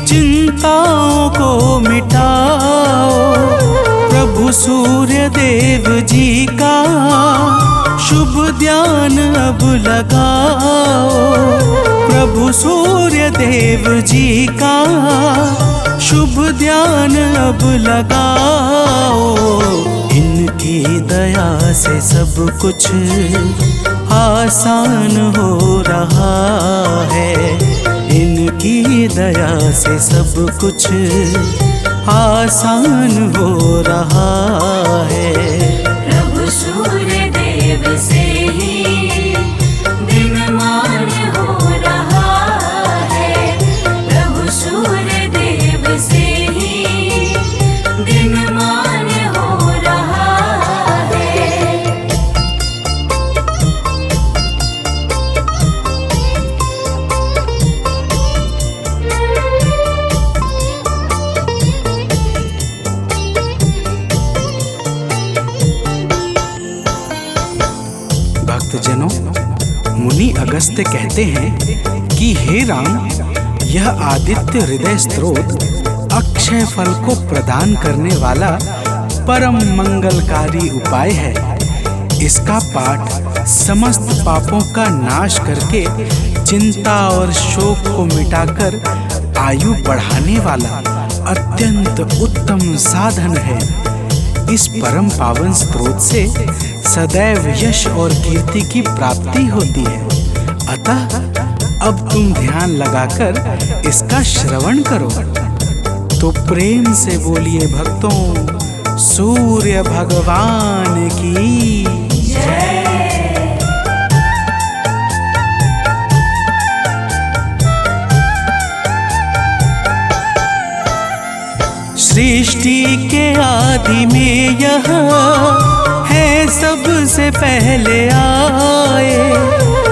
Speaker 3: चिंताओं को मिटाओ। प्रभु सूर्य देव जी का शुभ ध्यान अब लगाओ। प्रभु सूर्य देव जी का शुभ ध्यान अब लगाओ। इनकी दया से सब कुछ आसान हो रहा है। इनकी दया से सब कुछ आसान हो रहा है।
Speaker 1: प्रभु सूर्य देव से ही दिनमान हो रहा है। प्रभु सूर्य देव से ही दिनमान हो रहा है।
Speaker 3: भक्तजनों, मुनि अगस्त्य कहते हैं कि हे राम, यह आदित्य हृदय स्तोत्र अक्षय फल को प्रदान करने वाला परम मंगलकारी उपाय है। इसका पाठ समस्त पापों का नाश करके चिंता और शोक को मिटाकर आयु बढ़ाने वाला अत्यंत उत्तम साधन है। इस परम पावन स्रोत से सदैव यश और कीर्ति की प्राप्ति होती है। अतः अब तुम ध्यान लगाकर इसका श्रवण करो। तो प्रेम से बोलिए भक्तों, सूर्य भगवान की जय। सृष्टि के आदि में यह है सबसे पहले आए।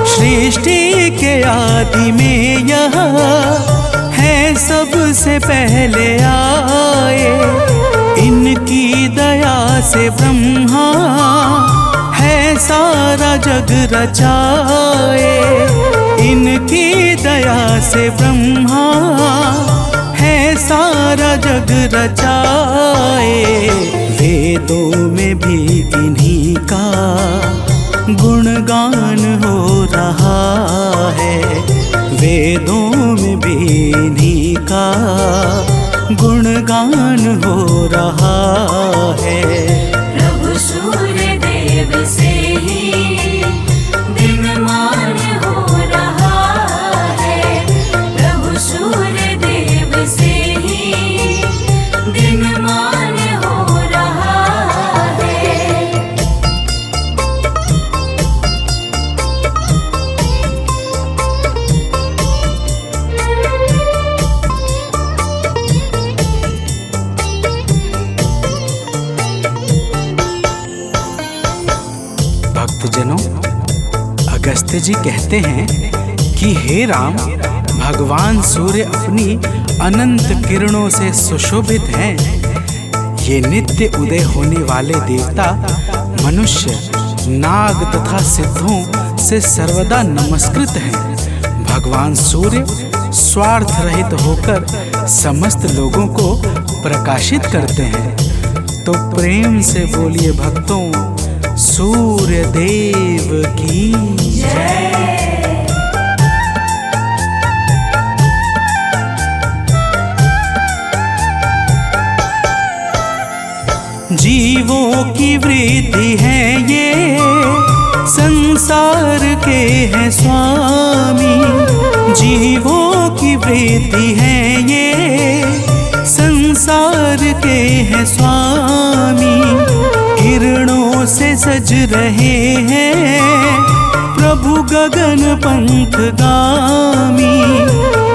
Speaker 3: सृष्टि के आदि में यह है सबसे पहले आए। इनकी दया से ब्रह्मा है सारा जग रचाए। इनकी दया से ब्रह्मा है सारा जग रचाए। वेदों में भी इन्हीं का गुणगान हो रहा है। वेदों में भी इन्हीं का गुणगान हो रहा है।
Speaker 1: प्रभु सूर्य देव से ही दिनमान हो रहा है। प्रभु सूर्य देव से
Speaker 3: अगस्त्य जी कहते हैं कि हे राम, भगवान सूर्य अपनी अनंत किरणों से सुशोभित हैं। ये नित्य उदय होने वाले देवता मनुष्य, नाग तथा सिद्धों से सर्वदा नमस्कृत हैं। भगवान सूर्य स्वार्थ रहित होकर समस्त लोगों को प्रकाशित करते हैं। तो प्रेम से बोलिए भक्तों, सूर्य देव की जय। जीवों की वृत्ति है ये, संसार के हैं स्वामी। जीवों की वृत्ति है ये, संसार के हैं स्वामी। किरणों से सज रहे हैं प्रभु गगन पंथगामी।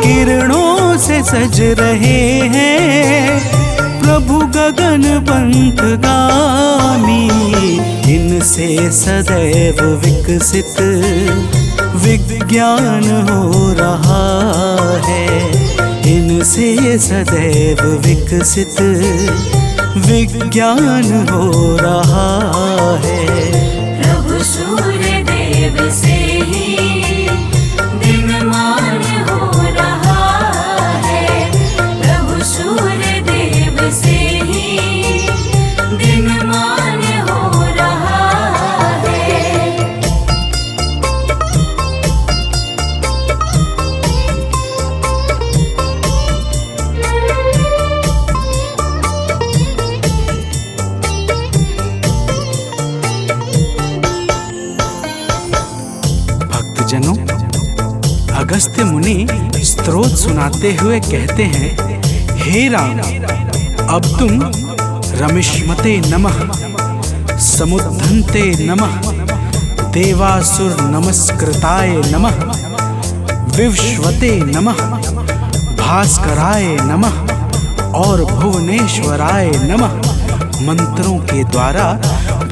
Speaker 3: किरणों से सज रहे हैं प्रभु गगन पंथगामी। इनसे सदैव विकसित विज्ञान हो रहा है। इनसे सदैव विकसित विज्ञान हो रहा है।
Speaker 1: प्रभु सूर्य देव से ही दिनमान हो रहा है। प्रभु सूर्य देव से ही दिनमान हो रहा है।
Speaker 3: भक्तजनों, अगस्त्य मुनि स्तोत्र सुनाते हुए कहते हैं, हे राम, अब तुम रमिष्मते नमः, समुद्धन्ते नमः, देवासुर नमस्कृताय नमः, विवस्वते नमः, भास्कराय नमः और भुवनेश्वराय नमः मंत्रों के द्वारा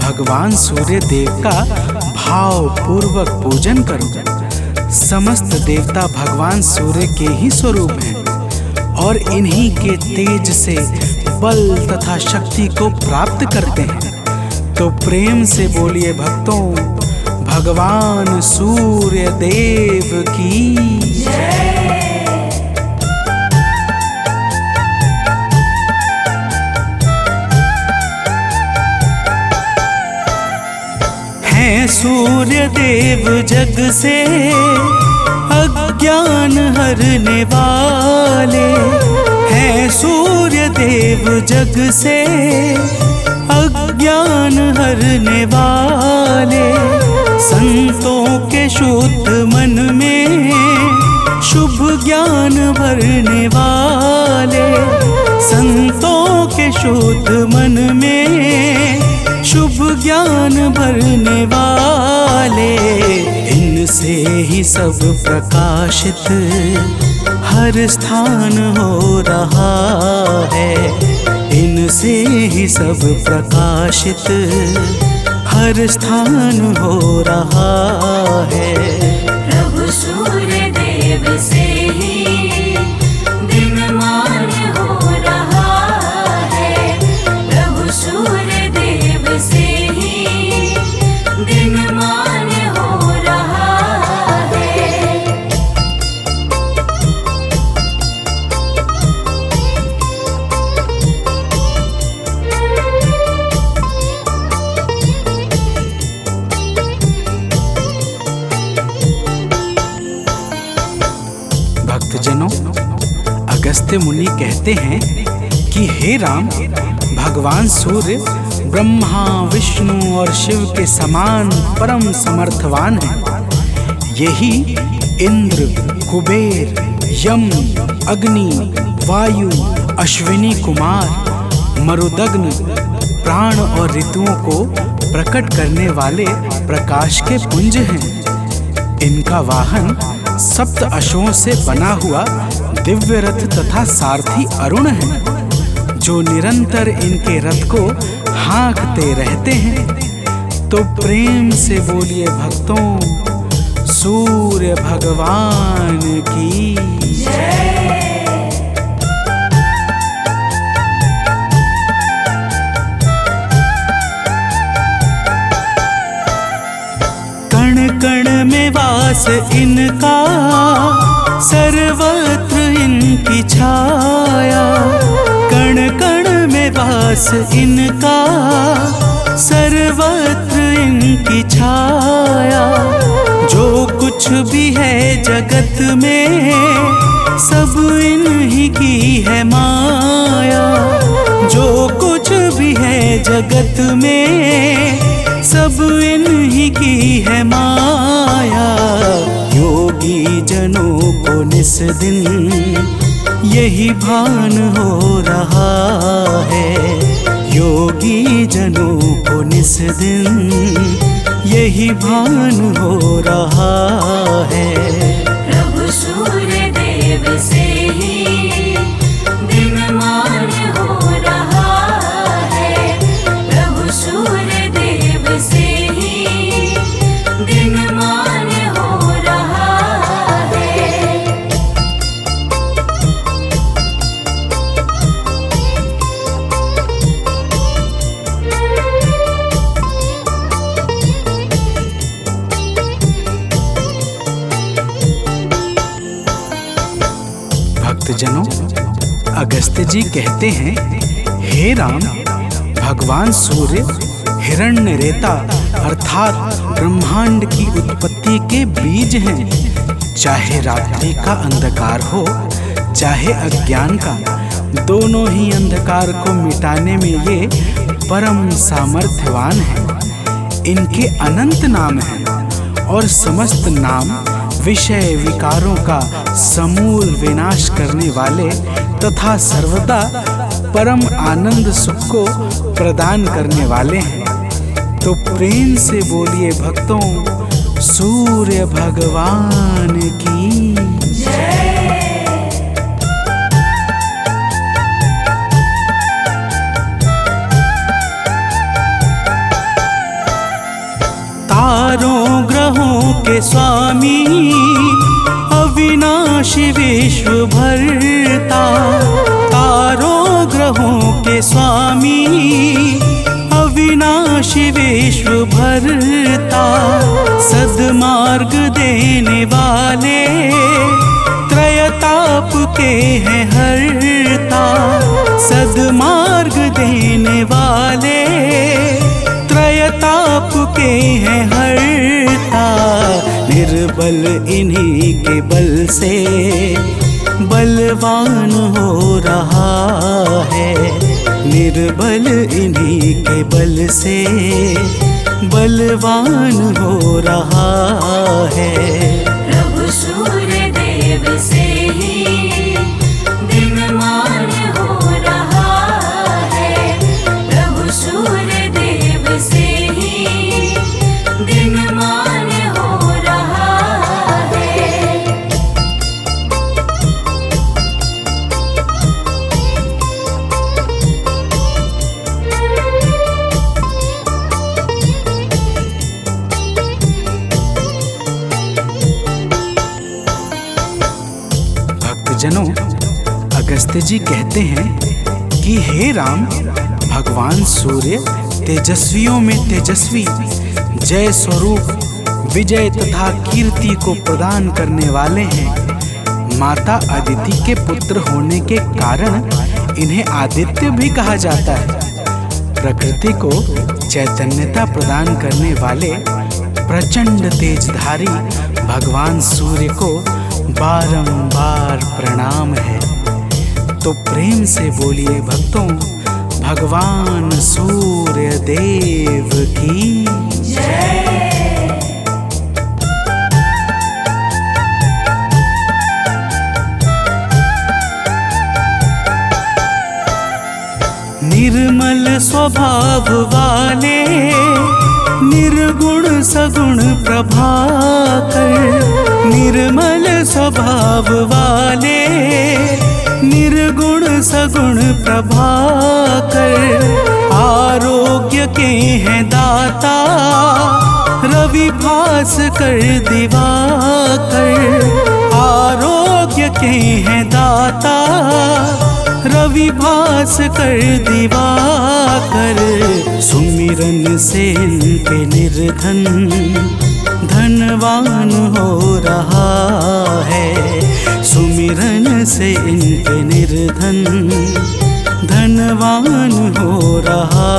Speaker 3: भगवान सूर्य देव का भाव पूर्वक पूजन करो। समस्त देवता भगवान सूर्य के ही स्वरूप हैं और इन्हीं के तेज से बल तथा शक्ति को प्राप्त करते हैं। तो प्रेम से बोलिए भक्तों, भगवान सूर्य देव की जय। हैं सूर्य देव जग से अज्ञान हरने वाले। हैं सूर्य देव जग से अज्ञान हरने वाले। संतों के शुद्ध मन में शुभ ज्ञान भरने वाले। संतों के शुद्ध मन में शुभ ज्ञान भरने वाले। इनसे ही सब प्रकाशित हर स्थान हो रहा है। इनसे ही सब प्रकाशित हर स्थान हो रहा है।
Speaker 1: प्रभु सूर्य देव से ही दिनमान हो रहा है। प्रभु सूर्य देव से ही दिनमान हो रहा है।
Speaker 3: भक्तजनों, अगस्त्य मुनि कहते हैं कि हे राम, भगवान सूर्य ब्रह्मा, विष्णु और शिव के समान परम समर्थवान हैं। यही इंद्र, कुबेर, यम, अग्नि, वायु, अश्विनी कुमार, मरुदग्न, प्राण और ऋतुओं को प्रकट करने वाले प्रकाश के पुंज हैं। इनका वाहन सप्त अश्वों से बना हुआ दिव्य रथ तथा सारथी अरुण है, जो निरंतर इनके रथ को हाँकते रहते हैं। तो प्रेम से बोलिए भक्तों, सूर्य भगवान की कण कण में वास इनका, सर्वत्र इनकी छाया। कण कण में वास इनका, सर्वत्र इनकी छाया। जो कुछ भी है जगत में, सब इन्हीं की है माया। जो कुछ भी है जगत में, सब इन्हीं की है माया। योगी जनों को निस दिन यही भान हो रहा है। योगी जनों को निस दिन यही भान हो रहा है।
Speaker 1: प्रभु सूर्य देव से ही दिनमान हो रहा है। प्रभु सूर्य देव से ही दिनमान हो रहा है।
Speaker 3: भक्तजनों, अगस्त्य जी कहते हैं, हे राम, भगवान सूर्य हिरण्यरेता अर्थात ब्रह्मांड की उत्पत्ति के बीज हैं। चाहे रात्रि का अंधकार हो, चाहे अज्ञान का, दोनों ही अंधकार को मिटाने में ये परम सामर्थ्यवान हैं। इनके अनंत नाम हैं और समस्त नाम विषय विकारों का समूल विनाश करने वाले तथा सर्वदा परम आनंद सुख को प्रदान करने वाले हैं। तो प्रेम से बोलिए भक्तों, सूर्य भगवान की तारों ग्रहों के स्वामी, अविनाशी विश्व भरता। तारों ग्रहों के स्वामी, अविनाशी विश्व भरता। सद्मार्ग देने वाले, त्रयताप के हैं हरता। सद्मार्ग देने वाले, त्रयताप के हैं हरता। निर्बल इन्हीं के बल से बलवान हो रहा है। निर्बल इन्हीं के बल से बलवान हो रहा है।
Speaker 1: प्रभु सूर्य देव से ही दिनमान हो रहा है। प्रभु सूर्य देव से ही दिनमान हो रहा है।
Speaker 3: भक्तजनों, अगस्त्य जी कहते हैं कि हे राम, भगवान सूर्य तेजस्वियों में तेजस्वी, जय स्वरूप विजय तथा कीर्ति को प्रदान करने वाले हैं। माता अदिति के पुत्र होने के कारण इन्हें आदित्य भी कहा जाता है। प्रकृति को चैतन्यता प्रदान करने वाले प्रचंड तेजधारी भगवान सूर्य को बारंबार प्रणाम है। तो प्रेम से बोलिए भक्तों, भगवान सूर्य देव की निर्मल स्वभाव वाले, निर्गुण सगुण प्रभाकर। निर्मल स्वभाव वाले, निर्गुण सगुण प्रभाकर। आरोग्य के हैं दाता, रवि भास्कर दिवाकर आरोग्य के हैं दाता। रवि भास्कर दिवाकर सुमिरन से इनके निर्धन धनवान हो रहा है। सुमिरन से इनके निर्धन धनवान हो रहा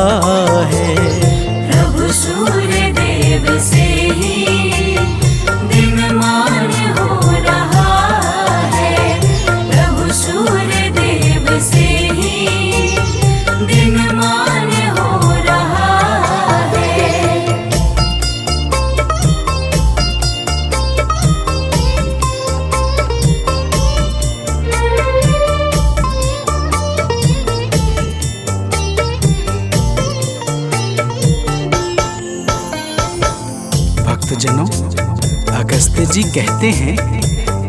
Speaker 3: है।
Speaker 1: प्रभु सूर्य देव से ही दिनमान हो रहा है। प्रभु सूर्य देव से ही दिनमान हो रहा है।
Speaker 3: भक्तजनों, अगस्त्य जी कहते हैं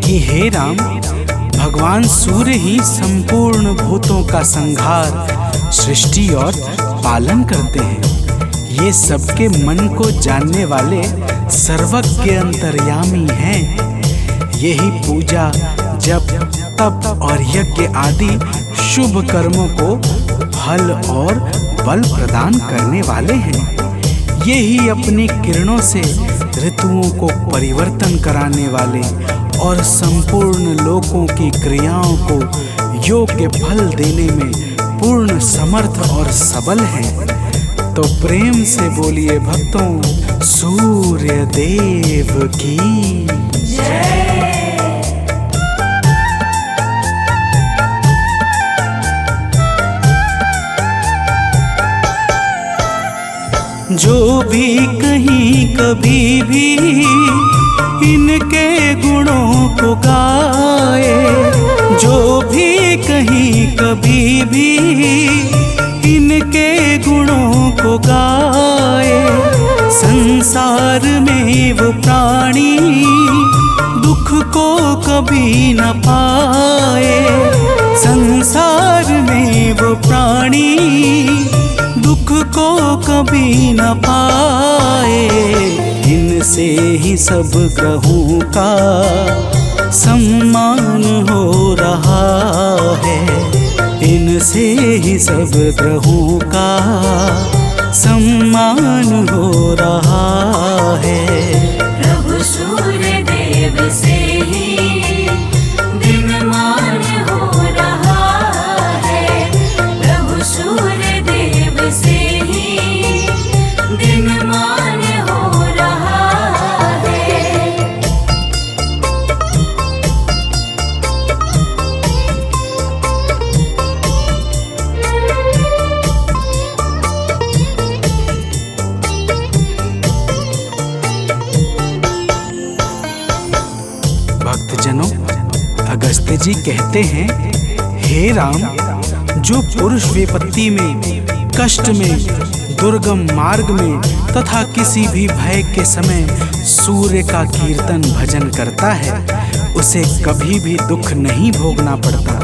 Speaker 3: कि हे राम, भगवान सूर्य ही संपूर्ण भूतों का संहार, सृष्टि और पालन करते हैं। ये सबके मन को जानने वाले सर्वज्ञ अंतर्यामी हैं। यही पूजा, जप, तप और यज्ञ आदि शुभ कर्मों को फल और बल प्रदान करने वाले हैं। यही अपनी किरणों से ऋतुओं को परिवर्तन कराने वाले और संपूर्ण लोकों की क्रियाओं को योग्य फल देने में पूर्ण समर्थ और सबल हैं। तो प्रेम से बोलिए भक्तों, सूर्य देव की
Speaker 1: जय।
Speaker 3: जो भी कहीं कभी भी इनके गुणों को गाए, जो भी कहीं कभी भी इनके गुणों को गाए, संसार में वो प्राणी दुख को कभी न पाए। संसार में वो प्राणी दुख को कभी न पाए। इनसे ही सब ग्रहों का सम्मान हो रहा है। इनसे ही सब ग्रहों का सम्मान हो रहा है।
Speaker 1: प्रभु सूर्य देव से ही दिनमान हो रहा है। प्रभु सूर्य देव से ही दिनमान हो रहा है।
Speaker 3: भक्तजनों, अगस्त्य जी कहते हैं, हे राम, जो पुरुष विपत्ति में, कष्ट में, दुर्गम मार्ग में तथा किसी भी भय के समय सूर्य का कीर्तन भजन करता है, उसे कभी भी दुख नहीं भोगना पड़ता।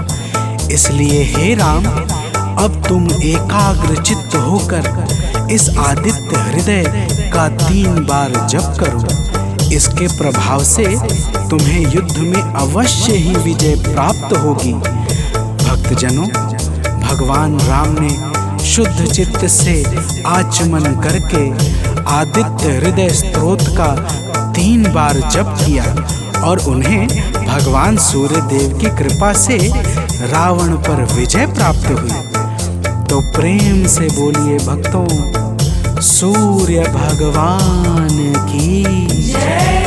Speaker 3: इसलिए हे राम, अब तुम एकाग्र चित्त होकर इस आदित्य हृदय का 3 बार जप करो। इसके प्रभाव से तुम्हें युद्ध में अवश्य ही विजय प्राप्त होगी। भक्तजनों, भगवान राम ने शुद्ध चित्त से आचमन करके आदित्य हृदय स्तोत्र का 3 बार जप किया और उन्हें भगवान सूर्य देव की कृपा से रावण पर विजय प्राप्त हुई। तो प्रेम से बोलिए भक्तों, सूर्य भगवान की
Speaker 1: जय।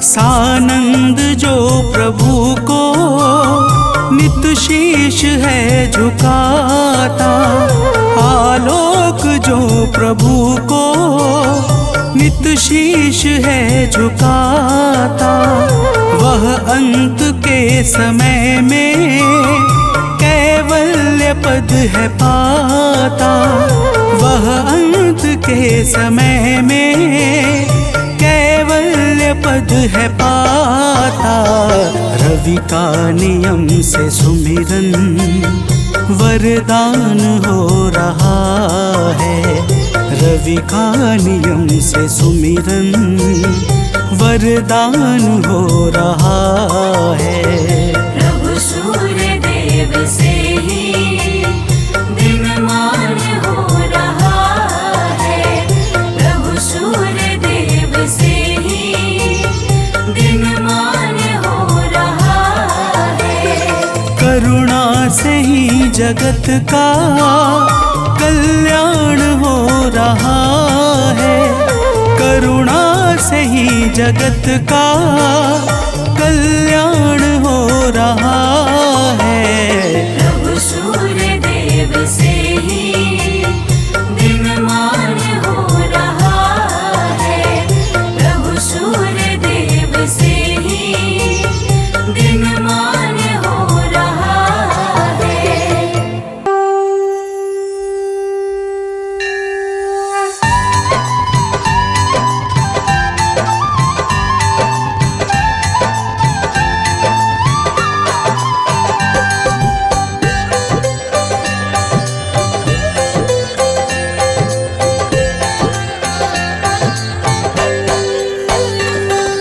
Speaker 3: सानंद जो प्रभु को नित शीश है झुकाता, आलोक जो प्रभु को नित शीश है झुकाता, वह अंत के समय में कैवल्य पद है पाता। वह अंत के समय में कैवल्य पद है पाता। रवि का नियम से सुमिरन वरदान हो रहा है। रवि का नियम से सुमिरन वरदान हो रहा है।
Speaker 1: प्रभु सूर्य देव से ही दिनमान हो रहा है। प्रभु सूर्य देव से ही दिनमान हो रहा है।
Speaker 3: करुणा से ही जगत का कल्याण हो रहा है। करुणा से ही जगत का कल्याण हो रहा है।
Speaker 1: प्रभु सूर्य देव से ही दिनमान हो रहा है। प्रभु सूर्य देव से ही दिनमान हो रहा है।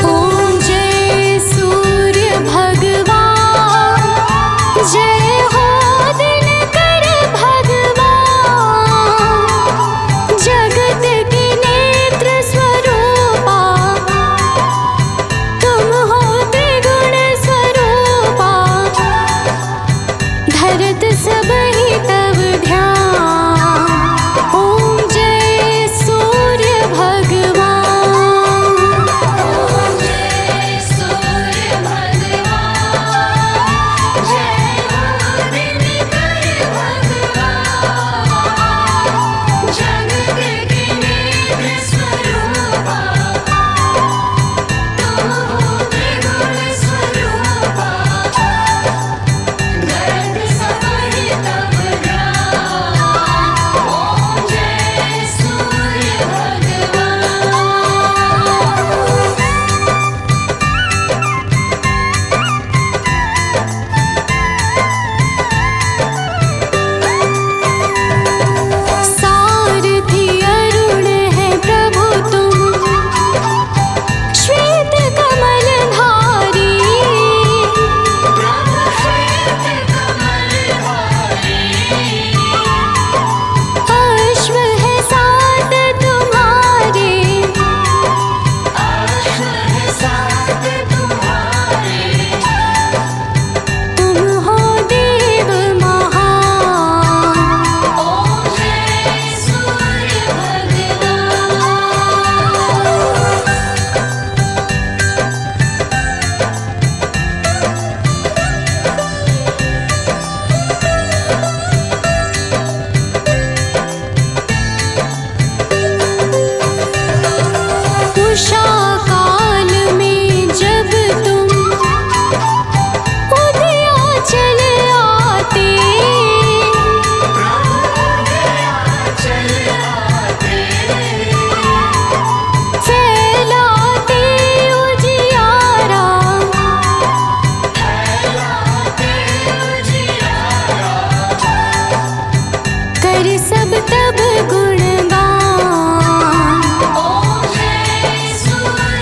Speaker 2: ओम जय सूर्य भगवान, जय हो दिनकर भगवान। जगत के नेत्र स्वरूपा, तुम हो त्रिगुण स्वरूपा। धरत सब ही तब ध्यान। ओम जय सूर्य भगवान।
Speaker 1: ओम जय सूर्य भगवान, जय हो दिनकर भगवान। जगत के नेत्र स्वरूपा, तुम हो त्रिगुण स्वरूपा। धरत सब ही तब ध्यान। ओम जय सूर्य भगवान।
Speaker 2: सारथी अरुण है प्रभु तुम, श्वेत कमल धारी।
Speaker 1: प्रभु श्वेत कमल धारी।
Speaker 2: अश्व है सात तुम्हारे,
Speaker 1: अश्व है सात तुम्हारे।
Speaker 2: तुम हो देव महान।
Speaker 1: ओम जय सूर्य भगवान।
Speaker 2: उषा काल में जब तुम उदयाचल आते,
Speaker 1: चल आते।
Speaker 2: फैलाते उजियारा।
Speaker 1: फैलाते उजियारा।
Speaker 2: कर सब तब गुणगान।
Speaker 1: ओम जय सूर्य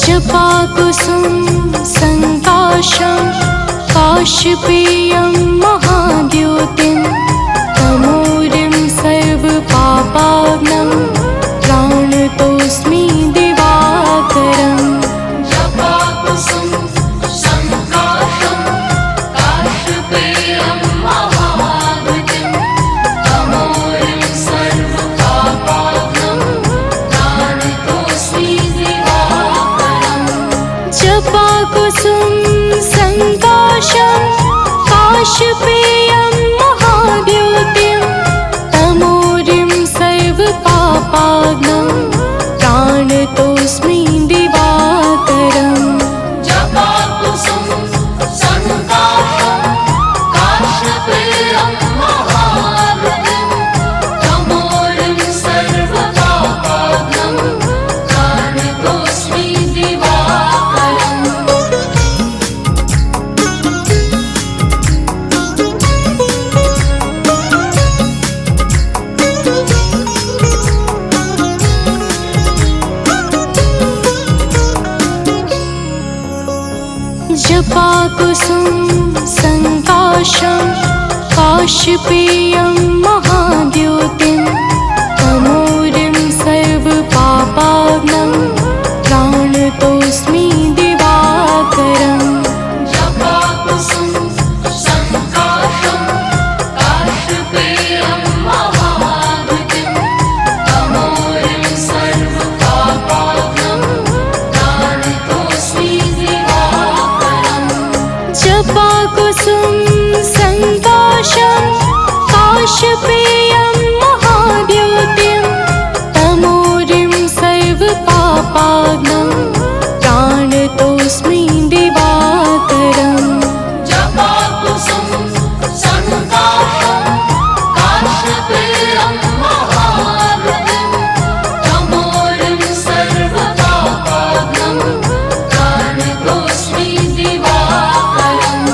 Speaker 2: जपाकुसुम संकाशं काशपेयं महाद्योतिं तमोरिं सर्वपापाग्नं प्राणतोऽस्मि दिवाकरम्
Speaker 1: जपाकुसुम संकाशं काशपेयं महाद्योतिं तमोरिं सर्वपापाग्नं प्राणतोऽस्मि दिवाकरम्
Speaker 2: जपाकुसुम संकाशं काशपेयं महाद्योतिं तमोरिं सर्वपापाग्नं प्राणतोऽस्मि दिवाकरम्
Speaker 1: जपाकुसुम संकाशं काशपेयं महाद्योतिं तमोरिं सर्वपापाग्नं प्राणतोऽस्मि दिवाकरम्
Speaker 2: जपाकुसुम संकाशं काशपेयं महाद्योतिं तमोरिं सर्वपापाग्नं प्राणतोऽस्मि दिवाकरम्
Speaker 1: जपाकुसुम संकाशं काशपेयं महाद्योतिं तमोरिं सर्वपापाग्नं प्राणतोऽस्मि दिवाकरम्
Speaker 2: जपाकुसुम संकाशं काशपेयं महाद्योतिं तमोरिं सर्वपापाग्नं प्राणतोऽस्मि दिवाकरम्
Speaker 1: जपाकुसुम संकाशं काशपेयं महाद्योतिं तमोरिं सर्वपापाग्नं प्राणतोऽस्मि दिवाकरम्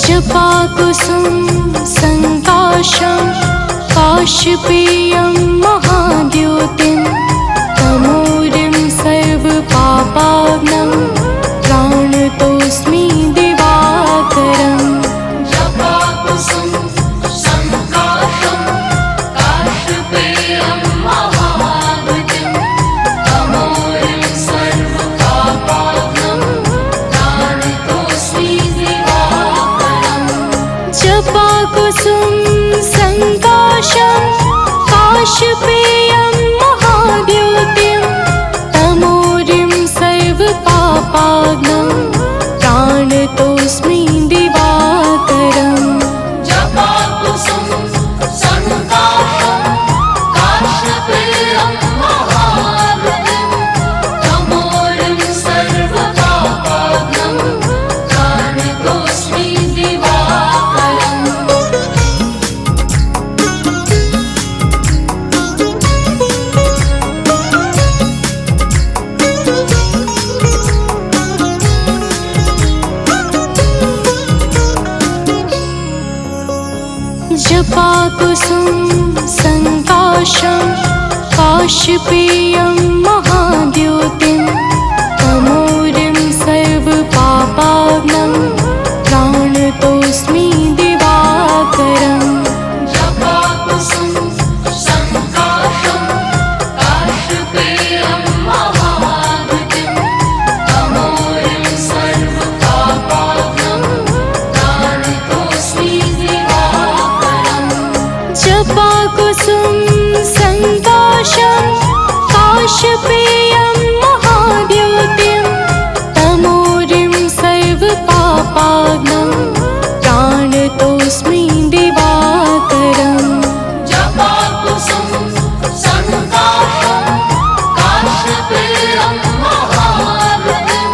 Speaker 2: जपाकुसुम संकाशं काशपेयं महाद्योतिं तमोरिं सर्वपापाग्नं प्राणतोऽस्मि दिवाकरम्
Speaker 1: जपाकुसुम संकाशं काशपेयं महाद्योतिं तमोरिं सर्वपापाग्नं प्राणतोऽस्मि दिवाकरम्
Speaker 2: जपाकुसुम संकाशं काशपेयं महाद्योतिं तमोरिं सर्वपापाग्नं प्राणतोऽस्मि दिवाकरम्
Speaker 1: जपाकुसुम संकाशं काशपेयं महाद्योतिं तमोरिं सर्वपापाग्नं प्राणतोऽस्मि दिवाकरम्
Speaker 2: जपाकुसुम संकाशं काशपेयं महाद्योतिं तमोरिं सर्वपापाग्नं प्राणतोऽस्मि दिवाकरम्
Speaker 1: जपाकुसुम संकाशं काशपेयं महाद्योतिं तमोरिं सर्वपापाग्नं प्राणतोऽस्मि दिवाकरम्
Speaker 2: जपाकुसुम संकाशं काशपेयं महाद्योतिं तमोरिं सर्वपापाग्नं प्राणतोऽस्मि दिवाकरम्
Speaker 1: जपाकुसुम संकाशं काशपेयं महाद्योतिं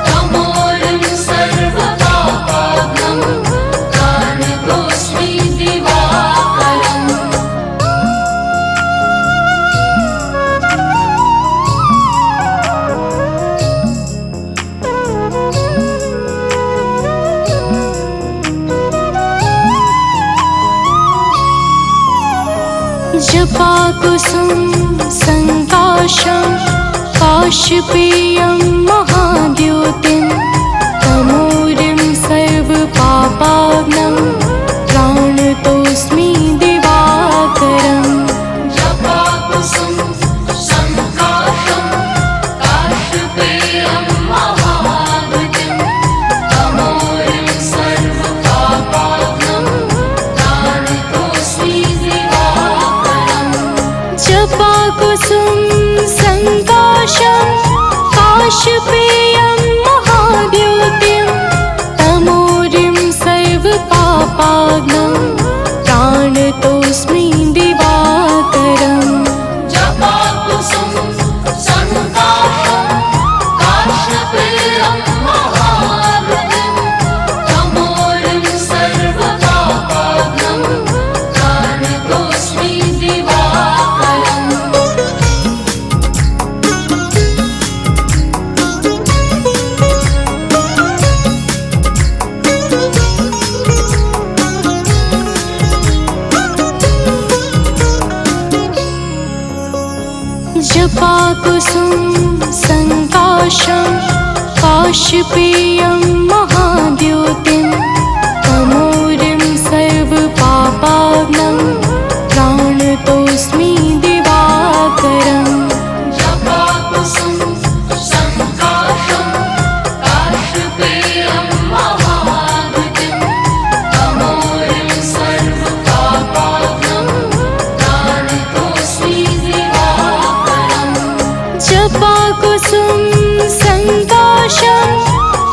Speaker 1: तमोरिं सर्वपापाग्नं प्राणतोऽस्मि दिवाकरम्
Speaker 2: जपाकुसुम संकाशं काशपेयं महाद्योतिं तमोरिं सर्वपापाग्नं प्राणतोऽस्मि दिवाकरम्
Speaker 1: जपाकुसुम संकाशं काशपेयं महाद्योतिं तमोरिं सर्वपापाग्नं प्राणतोऽस्मि दिवाकरम्
Speaker 2: जपाकुसुम संकाशं काशपेयं महाद्योतिं तमोरिं सर्वपापाग्नं प्राणतोऽस्मि दिवाकरम्
Speaker 1: जपाकुसुम संकाशं काशपेयं महाद्योतिं तमोरिं सर्वपापाग्नं प्राणतोऽस्मि दिवाकरम्
Speaker 2: जपाकुसुम संकाशं काशपेयं महाद्योतिं तमोरिं सर्वपापाग्नं प्राणतोऽस्मि दिवाकरम्
Speaker 1: जपाकुसुम संकाशं काशपेयं महाद्योतिं तमोरिं सर्वपापाग्नं प्राणतोऽस्मि दिवाकरम्
Speaker 2: जपाकुसुम संकाशं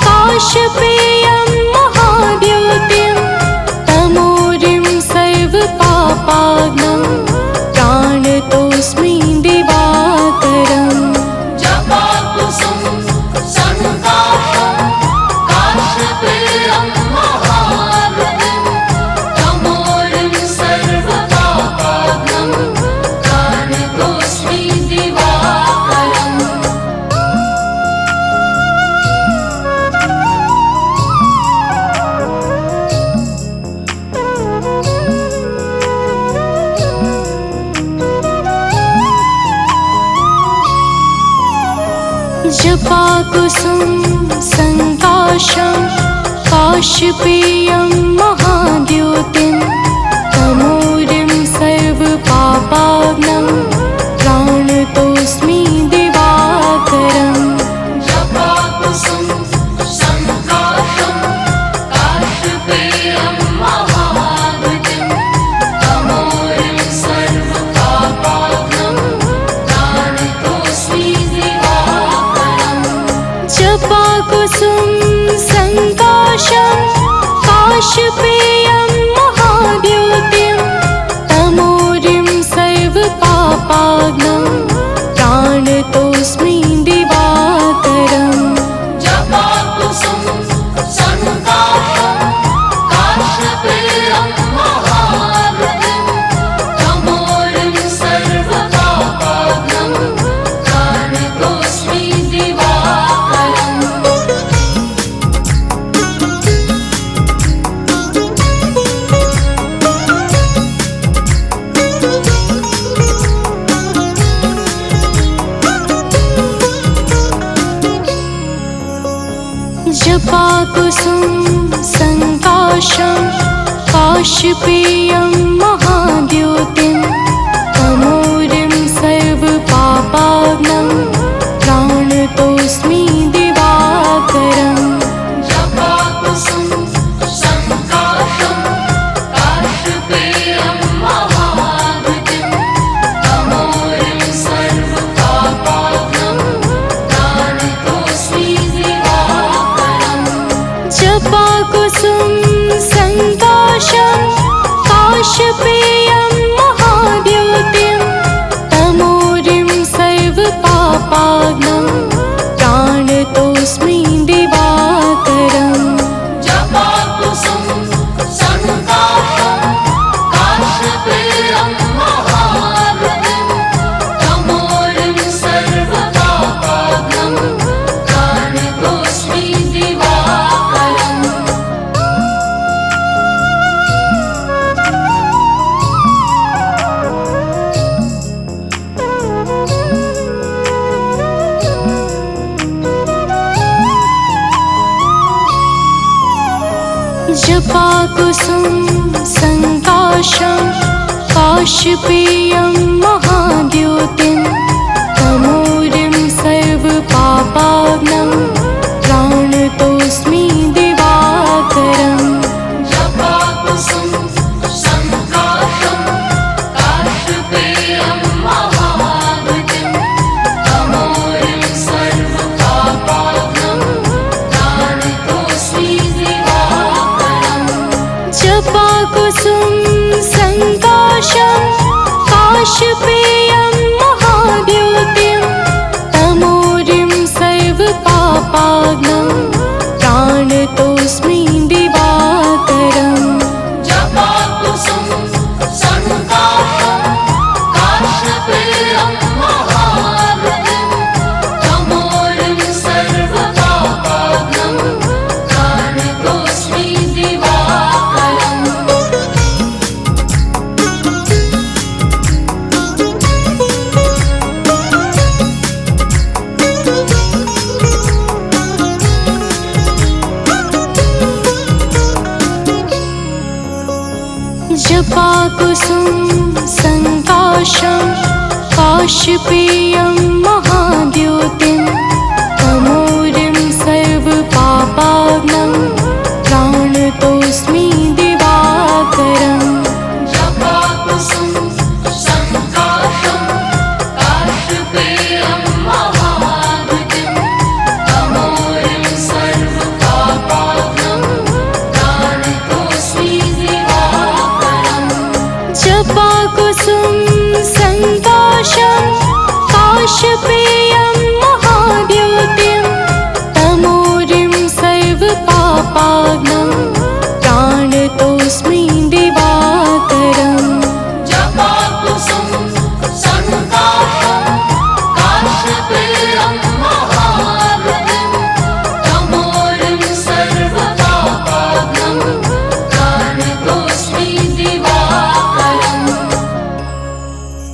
Speaker 2: काशपेयं महाद्योतिं तमोरिं सर्वपापाग्नं प्राणतोऽस्मि दिवाकरम्
Speaker 1: जपाकुसुम संकाशं काशपेयं महाद्योतिं तमोरिं सर्वपापाग्नं प्राणतोऽस्मि दिवाकरम्
Speaker 2: जपाकुसुम संकाशं काशपेयं महाद्योतिं तमोरिं सर्वपापाग्नं प्राणतोऽस्मि दिवाकरम्
Speaker 1: जपाकुसुम संकाशं काशपेयं महाद्योतिं तमोरिं सर्वपापाग्नं प्राणतोऽस्मि दिवाकरम्
Speaker 2: जपाकुसुम संकाशं काशपेयं महाद्योतिं तमोरिं सर्वपापाग्नं प्राणतोऽस्मि दिवाकरम्
Speaker 1: जपाकुसुम संकाशं काशपेयं महाद्योतिं तमोरिं सर्वपापाग्नं प्राणतोऽस्मि दिवाकरम्
Speaker 2: जपाकुसुम संकाशं काशपेयं महाद्योतिं तमोरिं सर्वपापाग्नं प्राणतोऽस्मि दिवाकरम्
Speaker 1: जपाकुसुम संकाशं काशपेयं महाद्योतिं तमोरिं सर्वपापाग्नं प्राणतोऽस्मि दिवाकरम्
Speaker 2: जपाकुसुम संकाशं काश जपाकुसुम संकाशं काशपेयं महाद्योतिं तमोरिं सर्वपापाग्नं प्राणतोऽस्मि दिवाकरम्
Speaker 1: जपाकुसुम संकाशं काशपेयं महाद्योतिं तमोरिं सर्वपापाग्नं प्राणतोऽस्मि दिवाकरम्
Speaker 2: जपाकुसुम संकाशं काशपेयं महाद्योतिं तमोरिं सर्वपापाग्नं प्राणतोऽस्मि दिवाकरम्
Speaker 1: जपाकुसुम संकाशं काशपेयं महाद्योतिं तमोरिं सर्वपापाग्नं प्राणतोऽस्मि दिवाकरम्
Speaker 2: जपाकुसुम संकाशं काशपेयं महाद्योतिं तमोरिं सर्वपापाग्नं प्राणतोऽस्मि दिवाकरम्
Speaker 1: जपाकुसुम संकाशं काशपेयं महाद्योतिं तमोरिं सर्वपापाग्नं प्राणतोऽस्मि दिवाकरम्
Speaker 2: जपाकुसुम संकाशं काशपेयं महाद्योतिं तमोरिं सर्वपापाग्नं